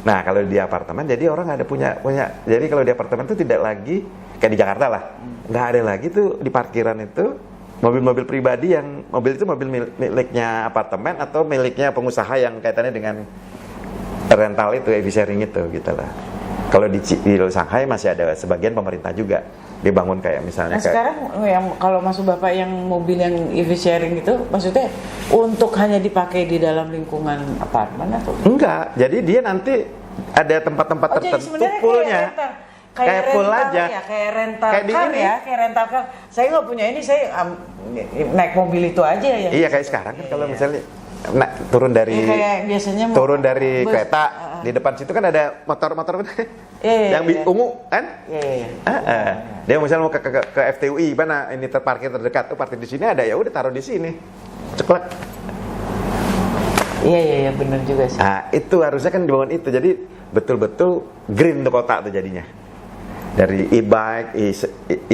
Nah kalau di apartemen jadi orang ada punya. Jadi kalau di apartemen tuh tidak lagi kayak di Jakarta lah, nggak ada lagi tuh di parkiran itu mobil-mobil pribadi yang mobil itu mobil miliknya apartemen atau miliknya pengusaha yang kaitannya dengan rental itu, EV sharing itu gitu lah. Kalau di Shanghai masih ada sebagian pemerintah juga dibangun kayak misalnya. Nah sekarang yang kalau maksud Bapak yang mobil yang EV sharing itu maksudnya untuk hanya dipakai di dalam lingkungan apartemen atau? Enggak, jadi dia nanti ada tempat-tempat tertentu poolnya. Kayak pool aja. Ya, kayak rental car ya, kayak rental car. Saya nggak punya ini, saya naik mobil itu aja ya. Iya kayak sekarang kan kalau misalnya turun dari kereta di depan situ kan ada motor-motor yang ungu kan? Dia misalnya mau ke FTUI mana ini terparkir terdekat tuh parkir di sini ada ya udah taruh di sini. Ceklek. Iya benar juga sih. Nah, itu harusnya kan dibangun itu. Jadi betul-betul green tuh kota tuh jadinya. Dari e-bike,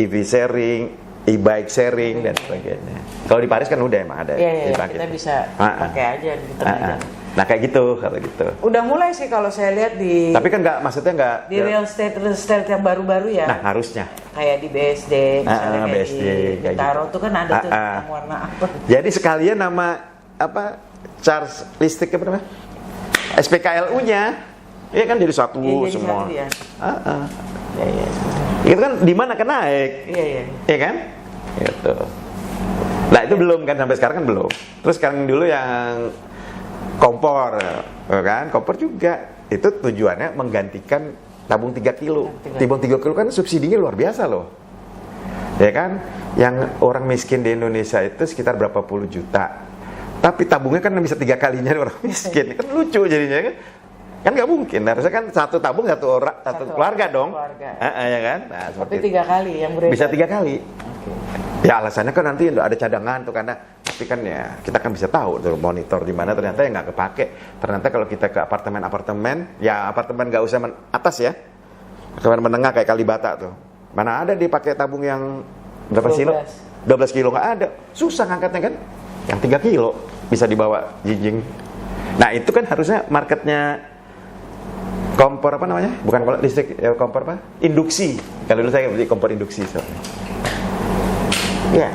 EV sharing, e-bike sharing dan sebagainya. Kalau di Paris kan udah emang ada. Iya, kita bisa pakai aja gitu aja. Nah kayak gitu kalau gitu. Udah mulai sih kalau saya lihat di. Tapi kan maksudnya di real estate yang baru-baru ya. Nah harusnya. Kayak di BSD, misalnya kayak BSD, di Bintaro tuh kan ada tuh yang warna apa. Jadi sekalian nama charge listrik apa namanya? SPKLU-nya, ya kan jadi satu semua. Iya. Itu kan di mana kan naik. Iya kan? Gitu. Nah itu belum kan sampai sekarang kan belum. Terus sekarang dulu yang kompor, kan? Kompor juga itu tujuannya menggantikan tabung 3 kilo. Tabung 3 kilo kan subsidinya luar biasa loh. Ya kan? Yang orang miskin di Indonesia itu sekitar berapa puluh juta. Tapi tabungnya kan bisa 3 kalinya orang miskin. Kan lucu jadinya kan. Kan nggak mungkin, harusnya kan satu tabung satu keluarga dong. Ya kan? Nah, tapi 3 kali yang berbeda. Bisa 3 kali. Ya alasannya kan nanti ada cadangan tuh karena tapi kan ya kita kan bisa tahu tuh monitor di mana ternyata ya nggak kepake. Ternyata kalau kita ke apartemen, ya apartemen nggak usah atas ya, apartemen menengah kayak Kalibata tuh, mana ada dipakai tabung yang berapa kilo? 12 kilo nggak ada, susah ngangkatnya kan. Yang 3 kilo bisa dibawa jinjing. Nah itu kan harusnya marketnya kompor apa namanya? Bukan kalau listrik, ya kompor apa? Induksi. Kalau dulu saya beli kompor induksi soalnya. Ya.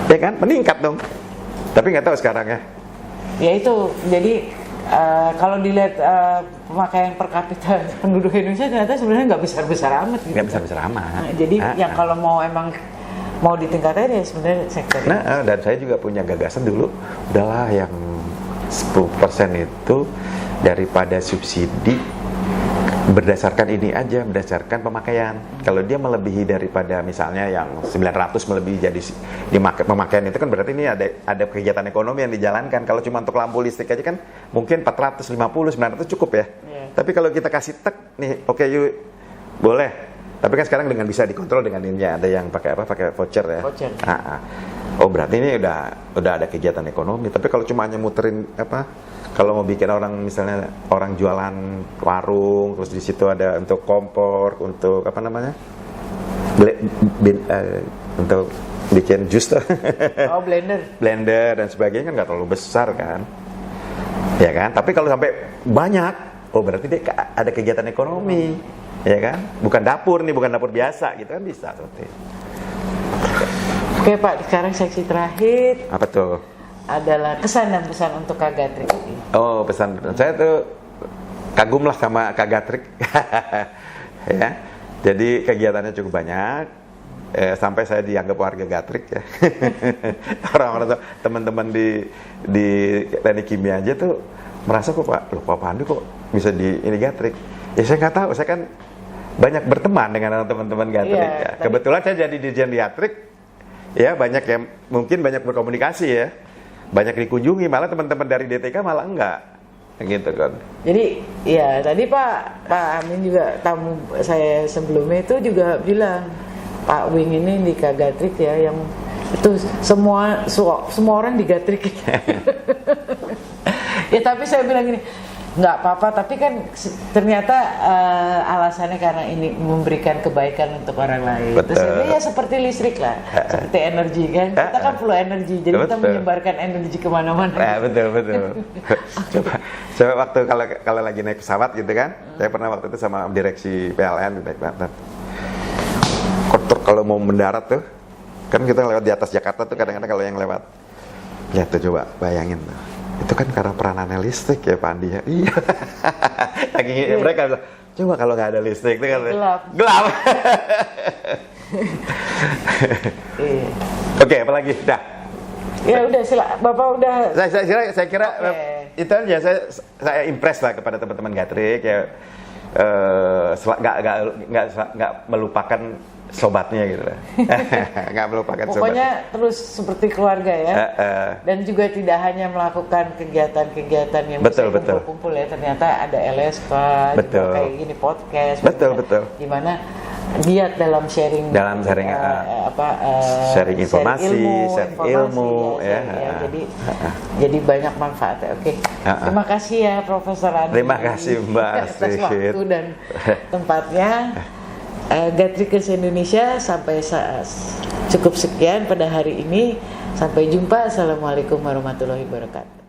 Ya kan meningkat dong. Tapi nggak tahu sekarang ya. Ya itu. Jadi kalau dilihat pemakaian per kapita penduduk Indonesia ternyata sebenarnya nggak besar-besar amat gitu. Nggak besar-besar amat. Nah, jadi yang kalau mau ditingkatin ya sebenarnya sektor. Nah, dan saya juga punya gagasan dulu, udahlah yang 10% itu daripada subsidi berdasarkan ini aja, berdasarkan pemakaian. Kalau dia melebihi daripada misalnya yang 900 melebihi jadi pemakaian itu kan berarti ini ada kegiatan ekonomi yang dijalankan. Kalau cuma untuk lampu listrik aja kan mungkin 450, 900 cukup ya. Tapi kalau kita kasih tek nih, oke yuk boleh. Tapi kan sekarang dengan bisa dikontrol dengan ini ada yang pakai voucher ya. Oh berarti ini udah ada kegiatan ekonomi. Tapi kalau cuma hanya muterin kalau mau bikin orang misalnya orang jualan warung, terus di situ ada untuk kompor, untuk untuk bikin jus tuh. Oh, blender Dan sebagainya kan nggak terlalu besar kan, ya kan? Tapi kalau sampai banyak, oh berarti dia ada kegiatan ekonomi, ya kan? Bukan dapur biasa gitu kan, bisa seperti. Oke Pak, sekarang seksi terakhir. Apa tuh? Adalah kesan dan pesan untuk Kak Gatrik. Oh, pesan saya tuh kagum lah sama Kak Gatrik. Ya. Jadi kegiatannya cukup banyak. Sampai saya dianggap warga Gatrik ya. Orang-orang teman-teman di teknik kimia aja tuh merasa kok Pak Pandu kok bisa di ini Gatrik. Ya saya nggak tahu, saya kan banyak berteman dengan teman-teman Gatrik. Iya, ya. Kebetulan saya jadi dirjen Gatrik. Ya, banyak yang mungkin banyak berkomunikasi ya. Banyak dikunjungi, malah teman-teman dari DTK malah enggak. Gitu kan. Jadi ya tadi Pak Amin juga, tamu saya sebelumnya itu juga bilang Pak Wing ini di Kak Gatrik ya, yang itu semua orang di Gatrik. Ya tapi saya bilang gini, nggak apa-apa, tapi kan ternyata alasannya karena ini memberikan kebaikan untuk orang lain. Betul. Terus ini ya seperti listrik lah, seperti energi kan. Kita kan perlu energi, jadi kita menyebarkan energi kemana-mana. Betul. Coba waktu kalau lagi naik pesawat gitu kan, saya pernah waktu itu sama direksi PLN naik Banten. Kalau mau mendarat tuh, kan kita lewat di atas Jakarta tuh kadang-kadang kalau yang lewat, lihat tuh coba bayangin tuh. Itu kan karena peranannya listrik ya Pak Andi ya. Iya. Mereka bilang, coba kalau nggak ada listrik itu kan gelap. Oke, apalagi? Dah. Ya udah, Bapak udah. Saya kira itu aja. Saya impress lah kepada teman-teman Gatrik ya. Nggak melupakan sobatnya gitu lah. Nggak melupakan pokoknya sobatnya. Terus seperti keluarga ya. Dan juga tidak hanya melakukan kegiatan-kegiatan yang bisa kumpul-kumpul ya, ternyata ada LSK, juga kayak gini podcast. Betul. Gimana giat dalam sharing sharing informasi, sharing ilmu ya. Jadi banyak manfaatnya. Oke. Terima kasih ya Profesor Andi. Terima kasih Mbak atas waktu dan tempatnya. Gatrikers Indonesia, sampai cukup sekian pada hari ini. Sampai jumpa. Assalamualaikum warahmatullahi wabarakatuh.